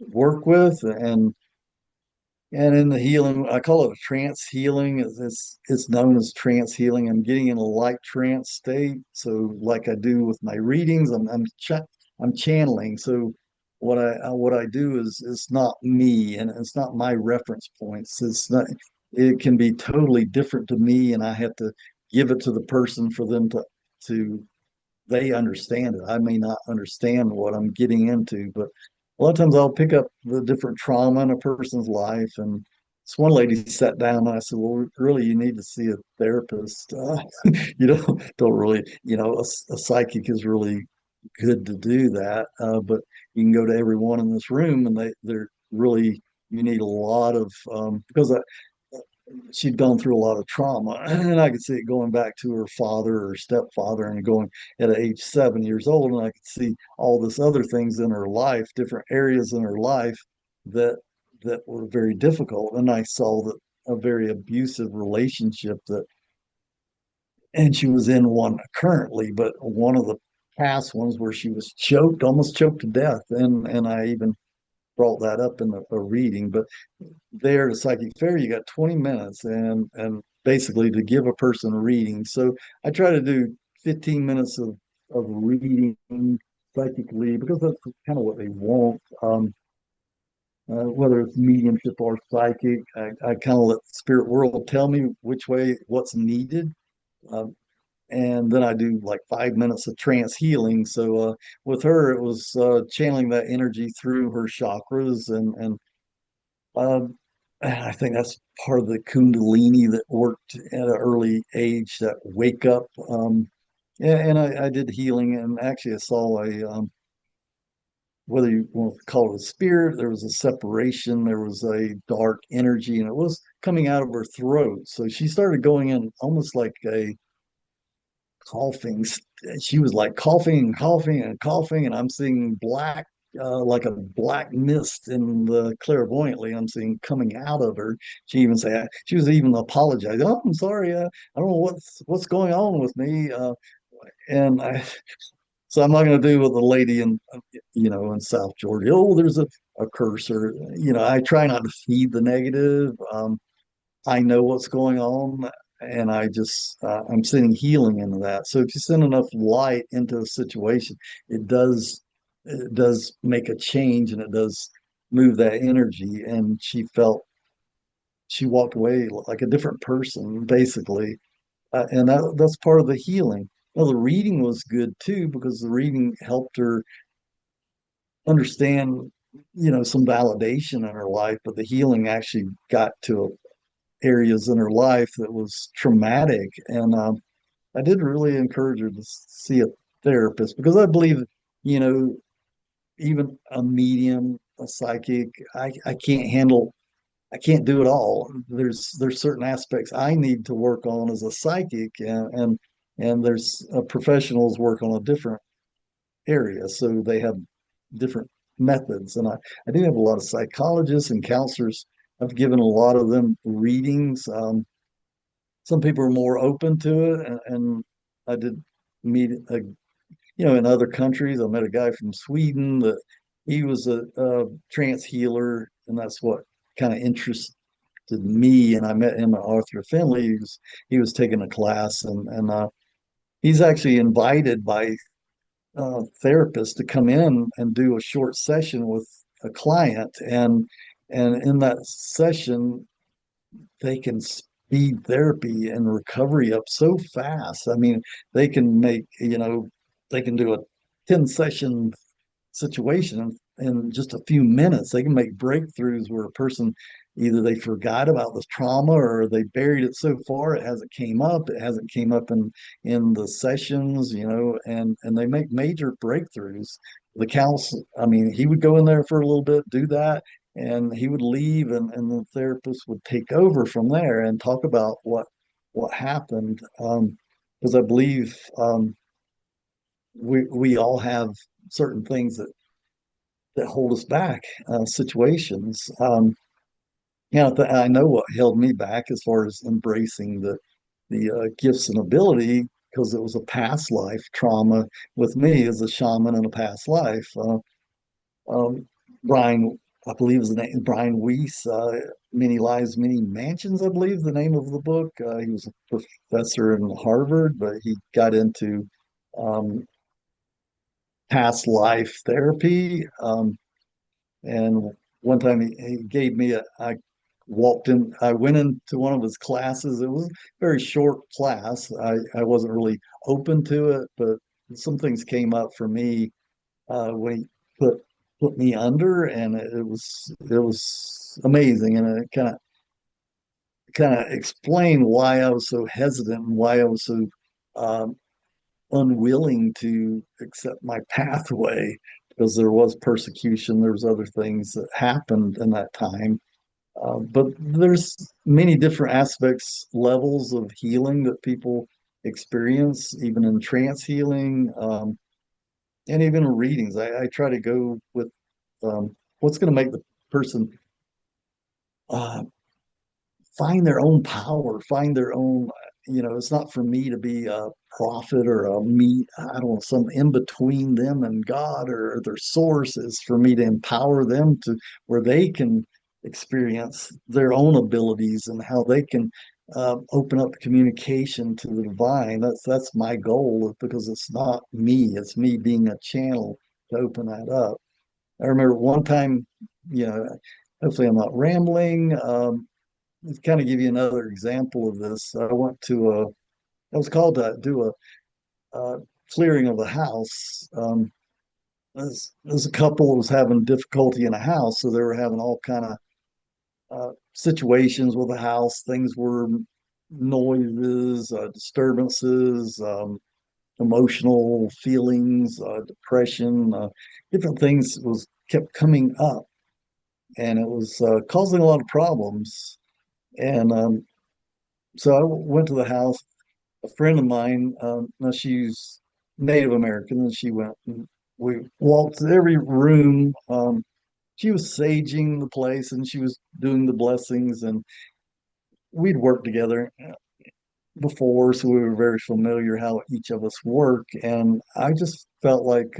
work with, and in the healing, I call it a trance healing. It's known as trance healing. I'm getting in a light trance state. So, like I do with my readings, I'm channeling. So, what I do is it's not me, and it's not my reference points. It's not. It can be totally different to me, and I have to give it to the person for them to they understand it. I may not understand what I'm getting into, but a lot of times I'll pick up the different trauma in a person's life. And this one lady sat down and I said, "Well, really, you need to see a therapist. Don't really, a psychic is really good to do that, but you can go to everyone in this room, and they're really you need a lot of because she'd gone through a lot of trauma, and I could see it going back to her father or stepfather, and going at age 7 years old, and I could see all this other things in her life, different areas in her life that were very difficult, and I saw that a very abusive relationship that, and she was in one currently, but one of the past ones where she was choked, almost choked to death, and I even brought that up in a reading. But there at psychic fair, you got 20 minutes, and basically to give a person a reading. So I try to do 15 minutes of reading psychically, because that's kind of what they want. Whether it's mediumship or psychic, I kind of let the spirit world tell me which way, what's needed. Um, and then I do like 5 minutes of trance healing. So with her, it was channeling that energy through her chakras, um, I think that's part of the Kundalini that worked at an early age, that wake up. And I did healing, and actually I saw whether you want to call it a spirit, there was a separation, there was a dark energy, and it was coming out of her throat. So she started going in almost like a coughing. She was like coughing and coughing and coughing, and I'm seeing black, like a black mist in the clairvoyantly. I'm seeing coming out of her. She was even apologizing. Oh, I'm sorry. I don't know what's going on with me. And I, so I'm not going to do with the lady in South Georgia. Oh, there's a curse, or I try not to feed the negative. I know what's going on, and I'm sending healing into that. So if you send enough light into a situation, it does make a change, and it does move that energy. And she walked away like a different person, basically, and that's part of the healing. Well, the reading was good too, because the reading helped her understand, some validation in her life, but the healing actually got to areas in her life that was traumatic. And I did really encourage her to see a therapist, because I believe, you know, even a medium, a psychic, I can't do it all. There's certain aspects I need to work on as a psychic, and there's professionals work on a different area, so they have different methods. And I do have a lot of psychologists and counselors. I've given a lot of them readings. Some people are more open to it, and I did meet in other countries. I met a guy from Sweden that he was a trance healer, and that's what kind of interested me. And I met him at Arthur Finley. He was taking a class, and he's actually invited by therapists to come in and do a short session with a client, and in that session they can speed therapy and recovery up so fast. I mean, they can they can do a 10 session situation in just a few minutes. They can make breakthroughs where a person either they forgot about this trauma or they buried it so far it hasn't came up in the sessions, and they make major breakthroughs. The counsel, I mean, he would go in there for a little bit, do that, and he would leave, and the therapist would take over from there and talk about what happened. Because I believe we all have certain things that hold us back, situations. I know what held me back as far as embracing the gifts and ability, because it was a past life trauma with me as a shaman in a past life. Um, Brian, I believe his name, Brian Weiss, Many Lives, Many Mansions, I believe the name of the book. He was a professor in Harvard, but he got into um, past life therapy. And one time he gave me I went into one of his classes. It was a very short class. I wasn't really open to it, but some things came up for me when he put me under, and it was amazing, and it kind of explained why I was so hesitant and why I was so um, unwilling to accept my pathway, because there was persecution, there was other things that happened in that time. But there's many different aspects, levels of healing that people experience, even in trance healing, and even in readings. I try to go with what's going to make the person uh, find their own power, find their own, it's not for me to be a prophet or I don't know, some in between them and God or their source. Is for me to empower them to where they can experience their own abilities and how they can open up communication to the divine. That's my goal, because it's not me, it's me being a channel to open that up. I remember one time, you know, hopefully I'm not rambling. To kind of give you another example of this, I was called to do a clearing of the house. There's a couple that was having difficulty in a house, so they were having all kind of situations with the house. Things were noises, disturbances, emotional feelings, depression, different things was kept coming up, and it was causing a lot of problems. And so I went to the house. A friend of mine, now she's Native American, and she went. And we walked through every room. She was saging the place, and she was doing the blessings, and we'd worked together before, so we were very familiar how each of us work. And I just felt like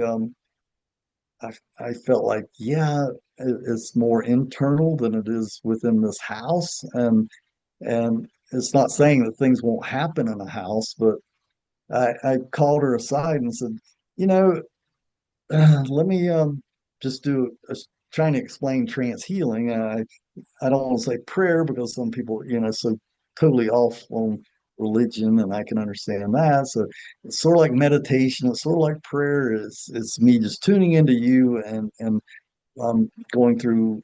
I felt like, yeah, it's more internal than it is within this house, and it's not saying that things won't happen in a house, but I called her aside and said, you know, let me just trying to explain trance healing. I don't want to say prayer, because some people, so totally off on religion, and I can understand that. So it's sort of like meditation. It's sort of like prayer. It's me just tuning into you, and going through,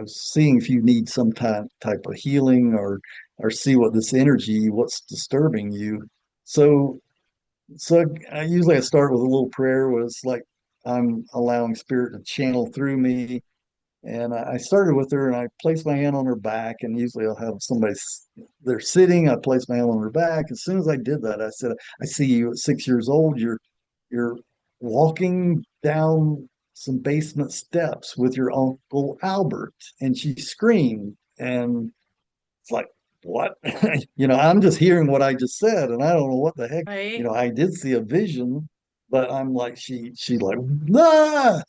seeing if you need some type of healing, or see what this energy, what's disturbing you. So I start with a little prayer, where it's like I'm allowing spirit to channel through me. And I started with her, and I placed my hand on her back. And usually I'll have somebody, they're sitting, I place my hand on her back. As soon as I did that, I said, I see you at 6 years old. You're walking down some basement steps with your Uncle Albert. And she screamed. And it's like, what? I'm just hearing what I just said, and I don't know what the heck. Right. I did see a vision, but I'm like, she like, ah,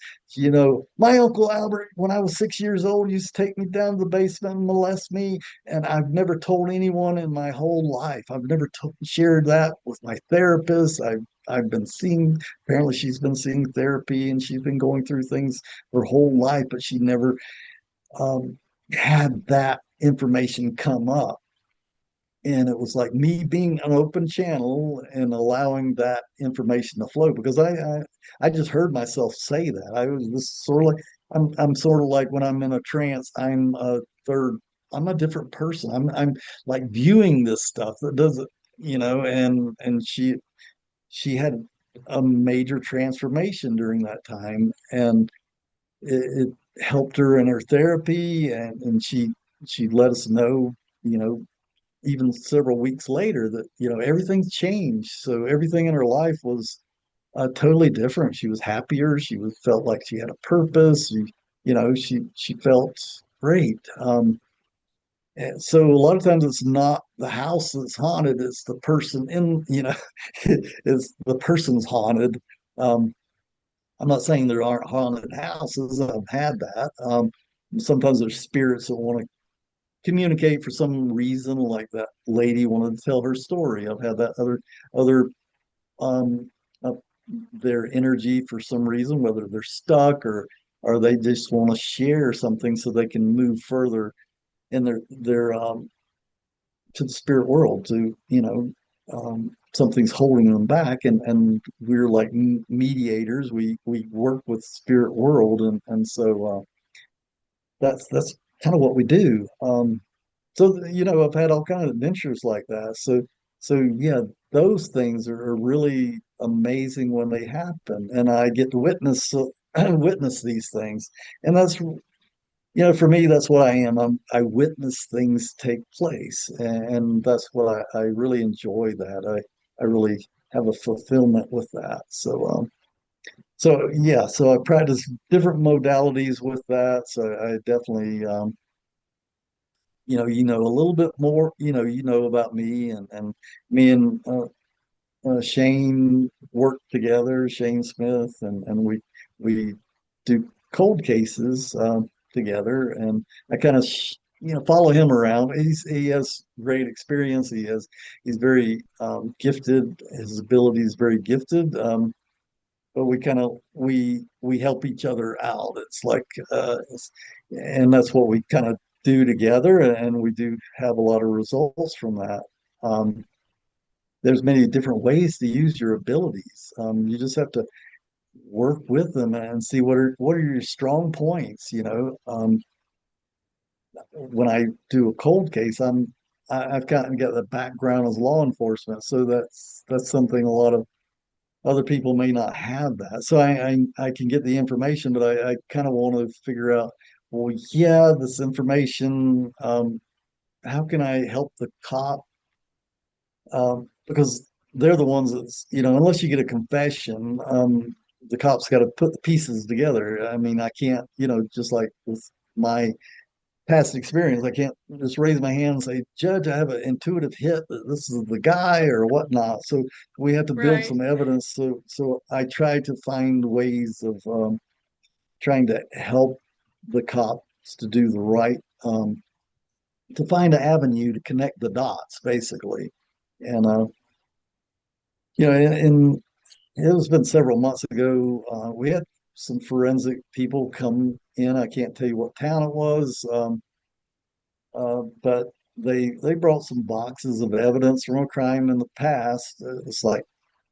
my Uncle Albert, when I was 6 years old, used to take me down to the basement and molest me, and I've never told anyone in my whole life. I've never shared that with my therapist. I've been seeing, apparently she's been seeing therapy, and she's been going through things her whole life, but she never um, had that information come up. And it was like me being an open channel and allowing that information to flow, because I just heard myself say that. I was this sort of like, I'm sort of like when I'm in a trance, I'm third, I'm a different person. I'm like viewing this stuff that doesn't, and she had a major transformation during that time, and it helped her in her therapy, and she let us know, you know, even several weeks later that, everything's changed. So everything in her life was totally different. She was happier. She was felt like she had a purpose. She felt great. And so a lot of times it's not the house that's haunted, it's the person in, it's the person's haunted. Um, I'm not saying there aren't haunted houses. I've had that. Sometimes there's spirits that want to communicate for some reason, like that lady wanted to tell her story. I've had that other um, uh, their energy for some reason, whether they're stuck or they just want to share something so they can move further in their to the spirit world. To something's holding them back, and we're like mediators. We work with spirit world, and so that's kind of what we do. So I've had all kind of adventures like that. So yeah, those things are really amazing when they happen, and I get to witness witness these things, and that's for me, that's what I am. I witness things take place, and that's what I really enjoy. That I really have a fulfillment with that. So yeah, so I practice different modalities with that. So I definitely a little bit more, about me, and me and Shane work together, Shane Smith, and we do cold cases together, and I kind of follow him around. He has great experience. He's very gifted. His ability is very gifted. But we help each other out. It's like and that's what we kind of do together, and we do have a lot of results from that. Um, there's many different ways to use your abilities. You just have to work with them and see what are your strong points. When I do a cold case, I've gotten got the background as law enforcement, so that's something a lot of other people may not have that. So I can get the information, but I kind of want to figure out, well, yeah, this information, how can I help the cop? Because they're the ones that's, unless you get a confession, the cops got to put the pieces together. I mean, I can't, just like with my past experience, I can't just raise my hand and say, Judge, I have an intuitive hit that this is the guy or whatnot. So we have to build Right. some evidence. So I try to find ways of trying to help the cops to do the right, to find an avenue to connect the dots, basically. And and it was been several months ago. We had some forensic people come in. I can't tell you what town it was, but they brought some boxes of evidence from a crime in the past. It's like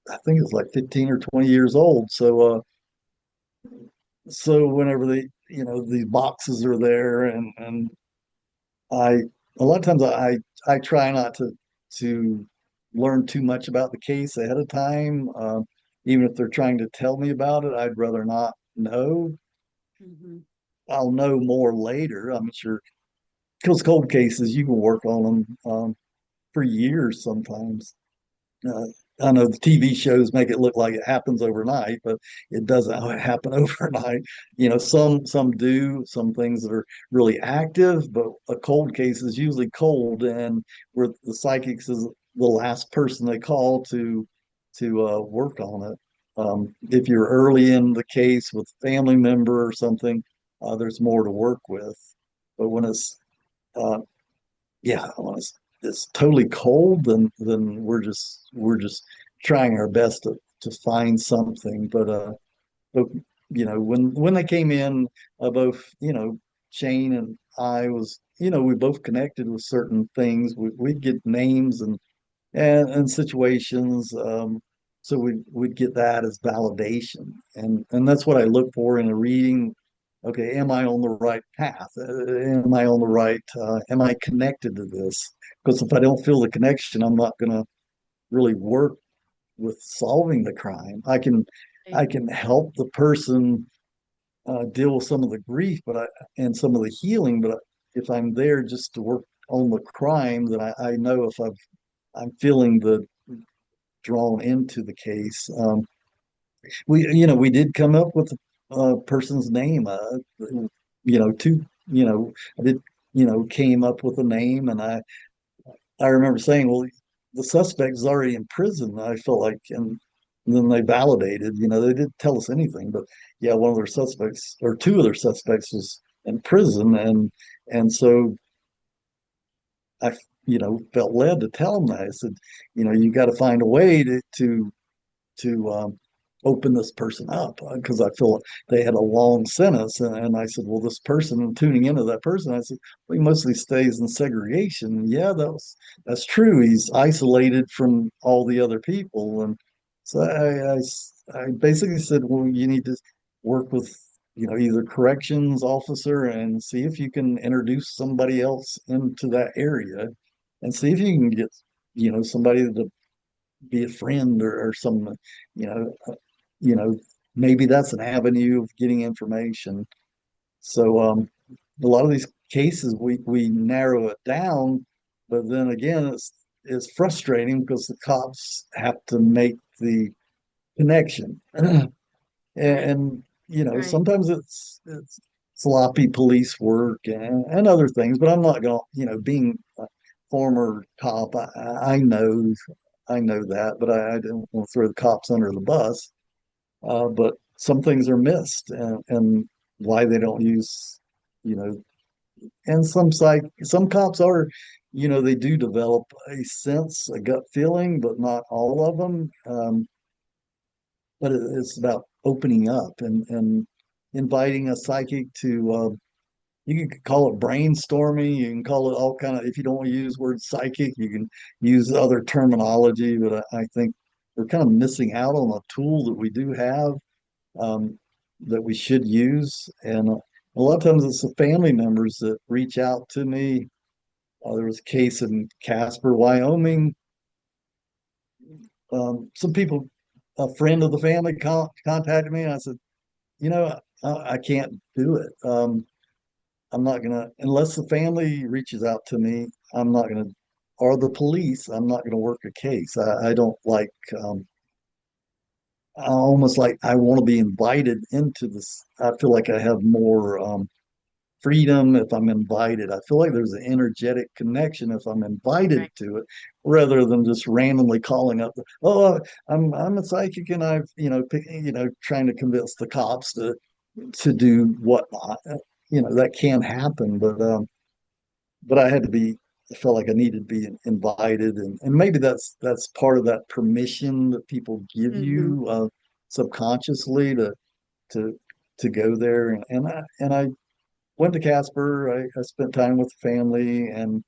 I think it's like 15 or 20 years old. So whenever these boxes are there, and I a lot of times I try not to learn too much about the case ahead of time. Even if they're trying to tell me about it, I'd rather not know. Mhm. I'll know more later, I'm sure, because cold cases you can work on them for years sometimes. Uh, I know the TV shows make it look like it happens overnight, but it doesn't happen overnight. Some do, some things that are really active, but a cold case is usually cold, and where the psychics is the last person they call to work on it. If you're early in the case with a family member or something, there's more to work with. But when it's uh, yeah, when it's totally cold, then we're just trying our best to find something. But when they came in, both Shane and I was we both connected with certain things. We'd get names and situations. So we'd get that as validation, and that's what I look for in a reading. okay, am I on the right path? Am I on the right, am I connected to this? Because if I don't feel the connection, I'm not going to really work with solving the crime. I can help the person deal with some of the grief, and some of the healing. But if I'm there just to work on the crime, then I know if I'm feeling the drawn into the case. We did come up with a person's name. Two, I did, came up with a name, and I remember saying, well, the suspect is already in prison. I felt like, and then they validated, they didn't tell us anything, but yeah, one of their suspects or two of their suspects was in prison. And so I, felt led to tell them that. I said, you got to find a way to open this person up, because I feel they had a long sentence. And I said, well, this person, and tuning into that person, I said, well, he mostly stays in segregation. And yeah, that's true. He's isolated from all the other people. And so I basically said, well, you need to work with, either corrections officer and see if you can introduce somebody else into that area and see if you can get, somebody to be a friend, or some, you know, you know, maybe that's an avenue of getting information. So a lot of these cases we narrow it down, but then again it's frustrating because the cops have to make the connection. Right. And Right. sometimes it's sloppy police work and other things, but I'm not going, being a former cop, I know that, but I didn't want to throw the cops under the bus. But some things are missed, and why they don't use, you know, and some cops are, they do develop a sense, a gut feeling, but not all of them. But it's about opening up and inviting a psychic to, you can call it brainstorming, you can call it all kind of, if you don't want to use the word psychic, you can use other terminology. But I think we're kind of missing out on a tool that we do have, um, that we should use. And a lot of times it's the family members that reach out to me. There was a case in Casper, Wyoming. Some people, a friend of the family contacted me, and I said, I can't do it. I'm not gonna, unless the family reaches out to me, I'm not gonna, or the police, I'm not gonna work a case. I don't like, I almost like I want to be invited into this. I feel like I have more freedom if I'm invited. I feel like there's an energetic connection if I'm invited Right. to it, rather than just randomly calling up. Oh, I'm a psychic, and I've, trying to convince the cops to do whatnot. That can happen, but I had to be. I felt like I needed to be invited, and maybe that's part of that permission that people give Mm-hmm. you, subconsciously, to to go there. And I went to Casper. I spent time with the family, and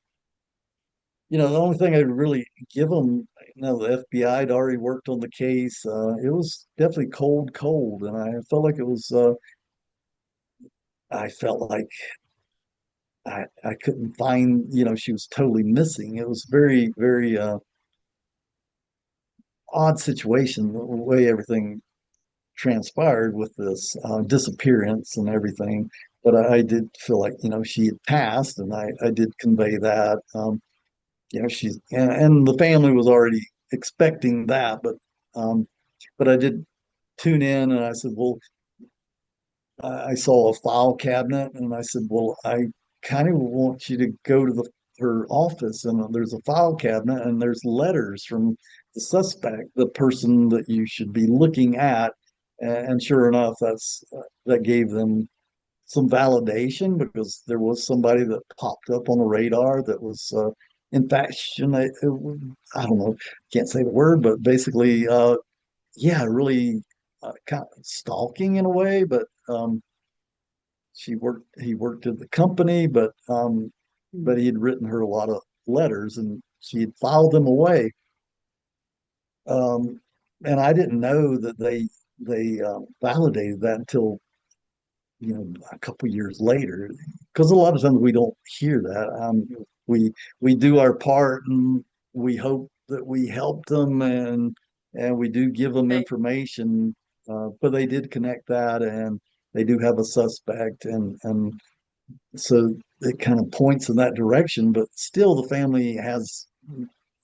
the only thing I'd really give them, the FBI had already worked on the case. It was definitely cold, cold, and I felt like it was. I felt like I couldn't find. She was totally missing. It was very, very odd situation, the way everything transpired with this disappearance and everything. But I did feel like, she had passed, and I did convey that. She's, and the family was already expecting that, but I did tune in, and I said, well, I saw a file cabinet, and I said, well, I kind of want you to go to her office, and there's a file cabinet, and there's letters from the suspect, the person that you should be looking at. And sure enough, that gave them some validation, because there was somebody that popped up on the radar that was, in fact, I don't know, can't say the word, but basically, yeah, really, kind of stalking in a way. But he worked at the company, but he had written her a lot of letters, and she had filed them away. Um, and I didn't know that they validated that until a couple years later, because a lot of times we don't hear that. We we do our part, and we hope that we help them, and we do give them Right. information, but they did connect that, and they do have a suspect, and so it kind of points in that direction. But still, the family has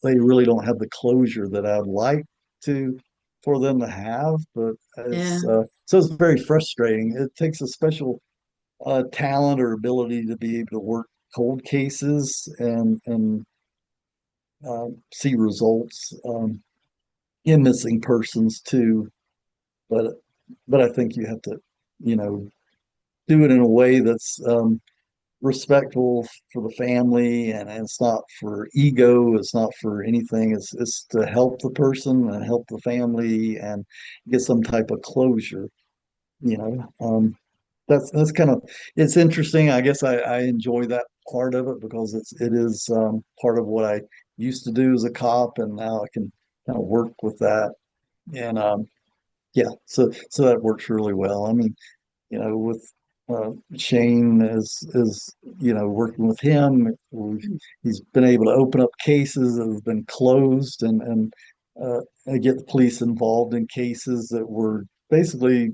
they really don't have the closure that I'd like to for them to have. But Yeah. so it's very frustrating. It takes a special talent or ability to be able to work cold cases and see results in missing persons too. But but I think you have to, you know, do it in a way that's respectful for the family, and it's not for ego, it's not for anything. It's to help the person and help the family and get some type of closure, you know. That's kind of it's interesting. I guess I enjoy that part of it because it is part of what I used to do as a cop, and now I can kind of work with that. And yeah, so that works really well. I mean, with Shane is working with him. He's been able to open up cases that have been closed, and get the police involved in cases that were basically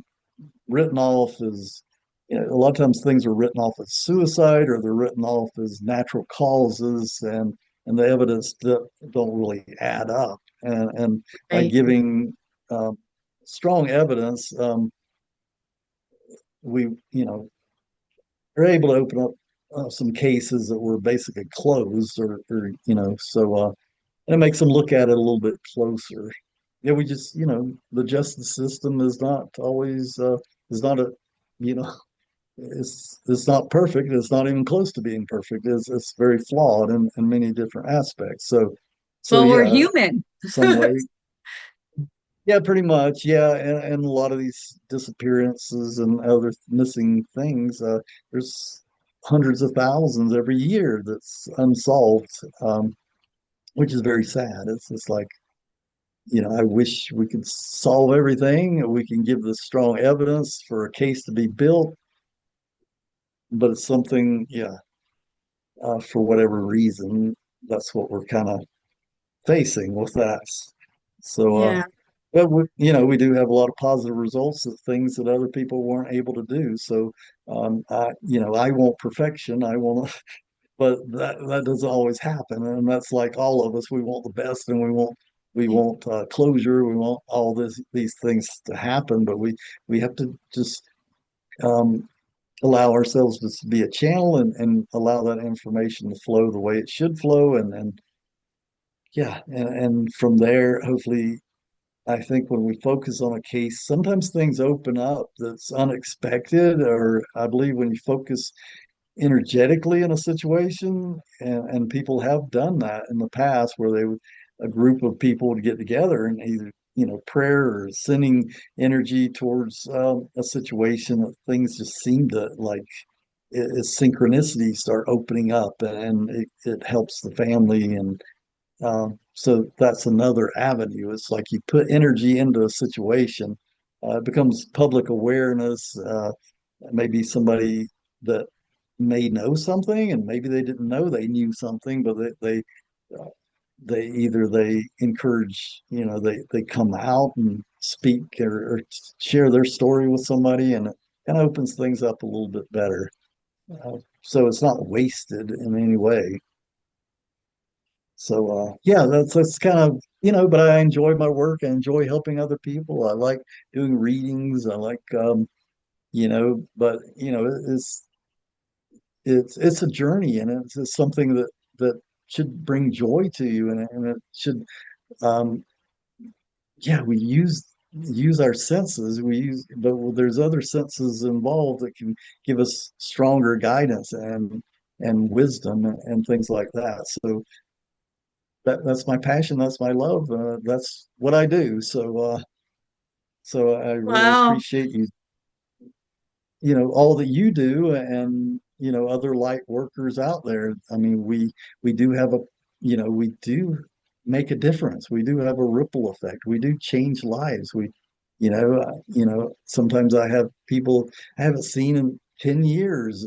written off as, a lot of times things are written off as suicide, or they're written off as natural causes, and the evidence that don't really add up. And by Right. giving strong evidence, we are able to open up some cases that were basically closed, or so and it makes them look at it a little bit closer. Yeah, we just, the justice system is not always is not a, you know, it's not perfect. It's not even close to being perfect. It's very flawed in many different aspects. So Well, we're yeah, human. some way, yeah, pretty much, yeah, and a lot of these disappearances and other missing things, there's hundreds of thousands every year that's unsolved, which is very sad. It's just like, I wish we could solve everything. We can give the strong evidence for a case to be built, but it's something, yeah, for whatever reason, that's what we're kind of facing with that. So, Yeah. but we do have a lot of positive results of things that other people weren't able to do. So, I want perfection. I want, but that doesn't always happen, and that's like all of us. We want the best, and we want closure. We want all these things to happen, but we have to just um, allow ourselves to be a channel, and allow that information to flow the way it should flow, and yeah, and from there, hopefully, I think when we focus on a case, sometimes things open up that's unexpected, or I believe when you focus energetically in a situation, and people have done that in the past, where a group of people would get together and either, prayer or sending energy towards a situation, that things just seem to like synchronicity start opening up, and it helps the family. And so that's another avenue. It's like you put energy into a situation, it becomes public awareness. Maybe somebody that may know something, and maybe they didn't know they knew something, but uh, they either they encourage, they come out and speak, or share their story with somebody, and it kind of opens things up a little bit better. So it's not wasted in any way. So yeah, that's kind of, but I enjoy my work. I enjoy helping other people. I like doing readings. I like but it's a journey, and it's something that should bring joy to you, and it should um yeah, we use our senses. But there's other senses involved that can give us stronger guidance and wisdom, and things like that. So that's my passion. That's my love. That's what I do. So I really Wow. appreciate you, all that you do, and other light workers out there. I mean, we do have we do make a difference. We do have a ripple effect. We do change lives. Sometimes I have people I haven't seen in 10 years,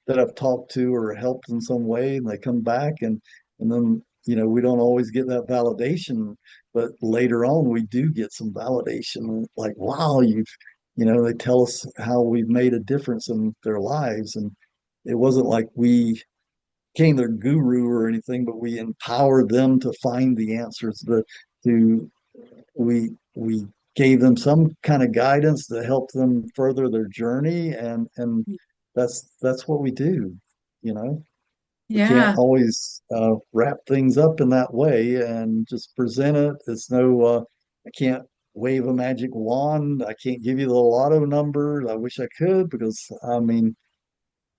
that I've talked to or helped in some way, and they come back, and then, we don't always get that validation, but later on we do get some validation, like, wow, they tell us how we've made a difference in their lives. And it wasn't like we became their guru or anything, but we empowered them to find the answers. To we gave them some kind of guidance to help them further their journey, and that's what we do. You know, we can't Yeah. always wrap things up in that way and just present it. It's no, I can't wave a magic wand. I can't give you the lotto numbers. I wish I could, because I mean,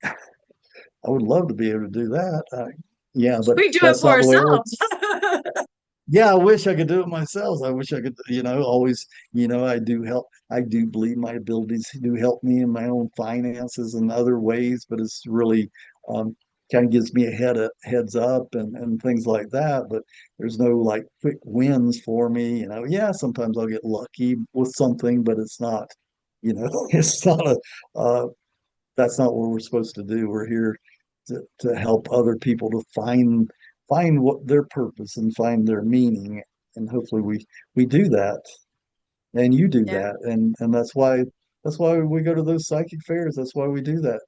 I would love to be able to do that. Yeah, but We do it that's for not the way it ourselves. works. Yeah, I wish I could do it myself. I wish I could, always, I do help. I do believe my abilities do help me in my own finances and other ways, but it's really um, kind of gives me a heads up and things like that. But there's no like quick wins for me. Yeah, sometimes I'll get lucky with something, but it's not, it's not that's not what we're supposed to do. We're here to help other people to find what their purpose and find their meaning. And hopefully we do that, and you do Yeah. that. And that's why we go to those psychic fairs. That's why we do that.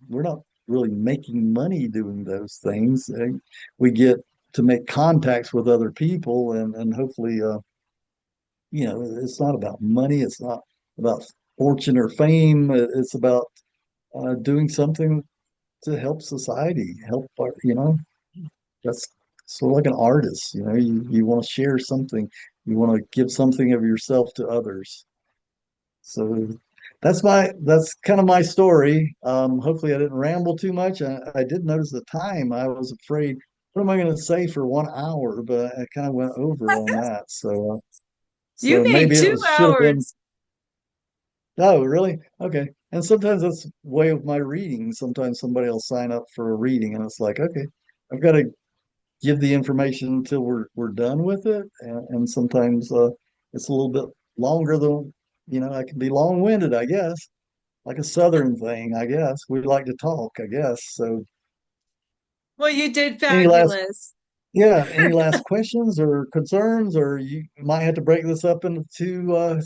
We're not really making money doing those things. We get to make contacts with other people, and hopefully, it's not about money. It's not about fortune or fame. It's about doing something to help society, help that's sort of like an artist, you want to share something, you want to give something of yourself to others. So that's kind of my story. Hopefully I didn't ramble too much. I did notice the time. I was afraid, what am I going to say for 1 hour? But I kind of went over on that. You So made maybe it two was should have been. hours. Oh, really? Okay. And sometimes that's way of my reading. Sometimes somebody will sign up for a reading, and it's like, okay, I've got to give the information until we're done with it. And sometimes it's a little bit longer than, I can be long-winded, I guess, like a Southern thing, I guess. We like to talk, I guess. So Well, you did any last, fabulous. yeah, any last questions or concerns, or you might have to break this up into two,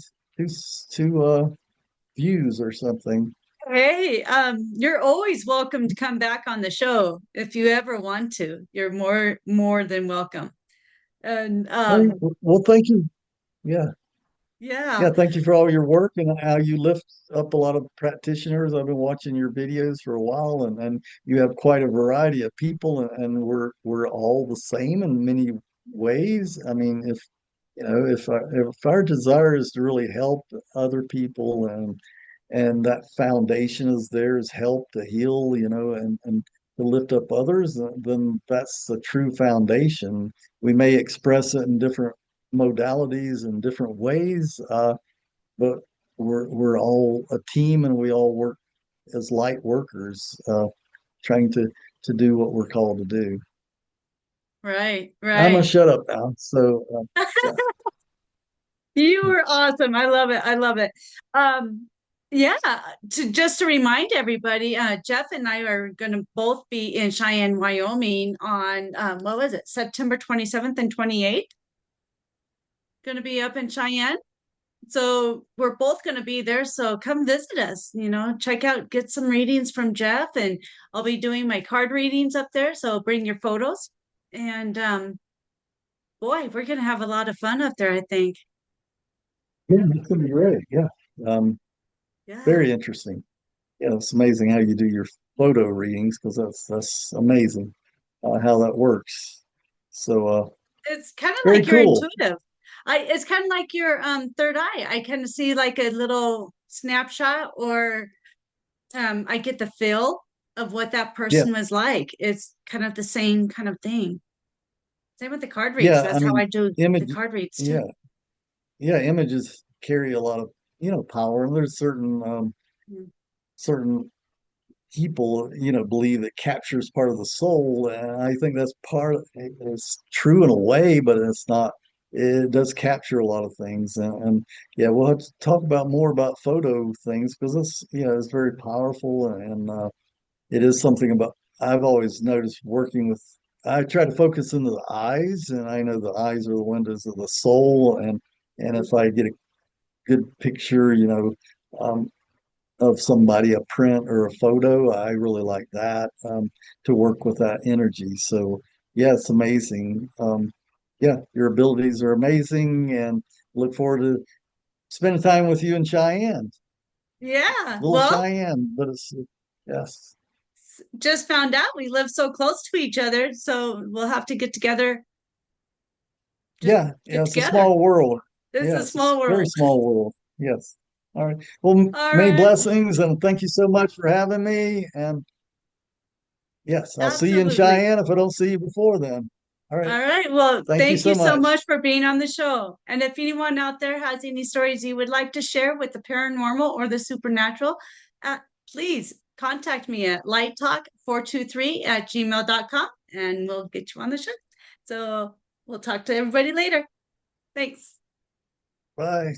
two views or something. Hey, you're always welcome to come back on the show if you ever want to. You're more than welcome. And Hey, well, thank you. Yeah. yeah, Yeah, thank you for all your work and how you lift up a lot of practitioners. I've been watching your videos for a while, and you have quite a variety of people, and we're all the same in many ways. I mean, if our desire is to really help other people, and that foundation is there is help to heal, and to lift up others, then that's the true foundation. We may express it in different modalities and different ways, but we're all a team, and we all work as light workers, trying to do what we're called to do. right, I'm gonna right. shut up now. So yeah, You were awesome. I love it. I love it. Um, yeah, to remind everybody, Jeff and I are going to both be in Cheyenne, Wyoming on what was it, September 27th and 28th? Going to be up in Cheyenne. So we're both going to be there. So come visit us, check out, get some readings from Jeff, and I'll be doing my card readings up there. So bring your photos. And boy, we're going to have a lot of fun up there, I think. yeah, it's gonna be great. Yeah, um, Yeah. very interesting. Yeah, it's amazing how you do your photo readings, because that's amazing, how that works. So It's kind of very like you're cool. intuitive. It's kind of like your third eye. I kind of see like a little snapshot, or I get the feel of what that Yeah, person was like. It's kind of the same kind of thing. Same with the card reads. yeah. I That's how mean, I do the image. card reads Yeah, too. yeah. Images carry a lot of power, and there's certain people, believe it captures part of the soul. And I think that's part, it's true in a way, but it's not. it does capture a lot of things. And yeah, we'll have to talk about more about photo things because it's, it's very powerful. And it is something about, I've always noticed working with, I try to focus into the eyes, and I know the eyes are the windows of the soul. And if I get a good picture, um, of somebody, a print or a photo, I really like that, to work with that energy. So yeah, it's amazing. Yeah, your abilities are amazing, and look forward to spending time with you in Cheyenne. Yeah. Little Well, Cheyenne, but it's yes. just found out we live so close to each other, so we'll have to get together. Just Yeah, yeah, get it's a together. small world. This is a Yes, it's small a very world. small world. Yes. All right. Well, All many right. blessings, and thank you so much for having me. And yes, I'll see you in Absolutely. Cheyenne if I don't see you before then. All right. All right. Well, Thank you thank you so so much. much for being on the show. And if anyone out there has any stories you would like to share with the paranormal or the supernatural, uh, please contact me at lighttalk423@gmail.com and we'll get you on the show. So we'll talk to everybody later. Thanks. Bye.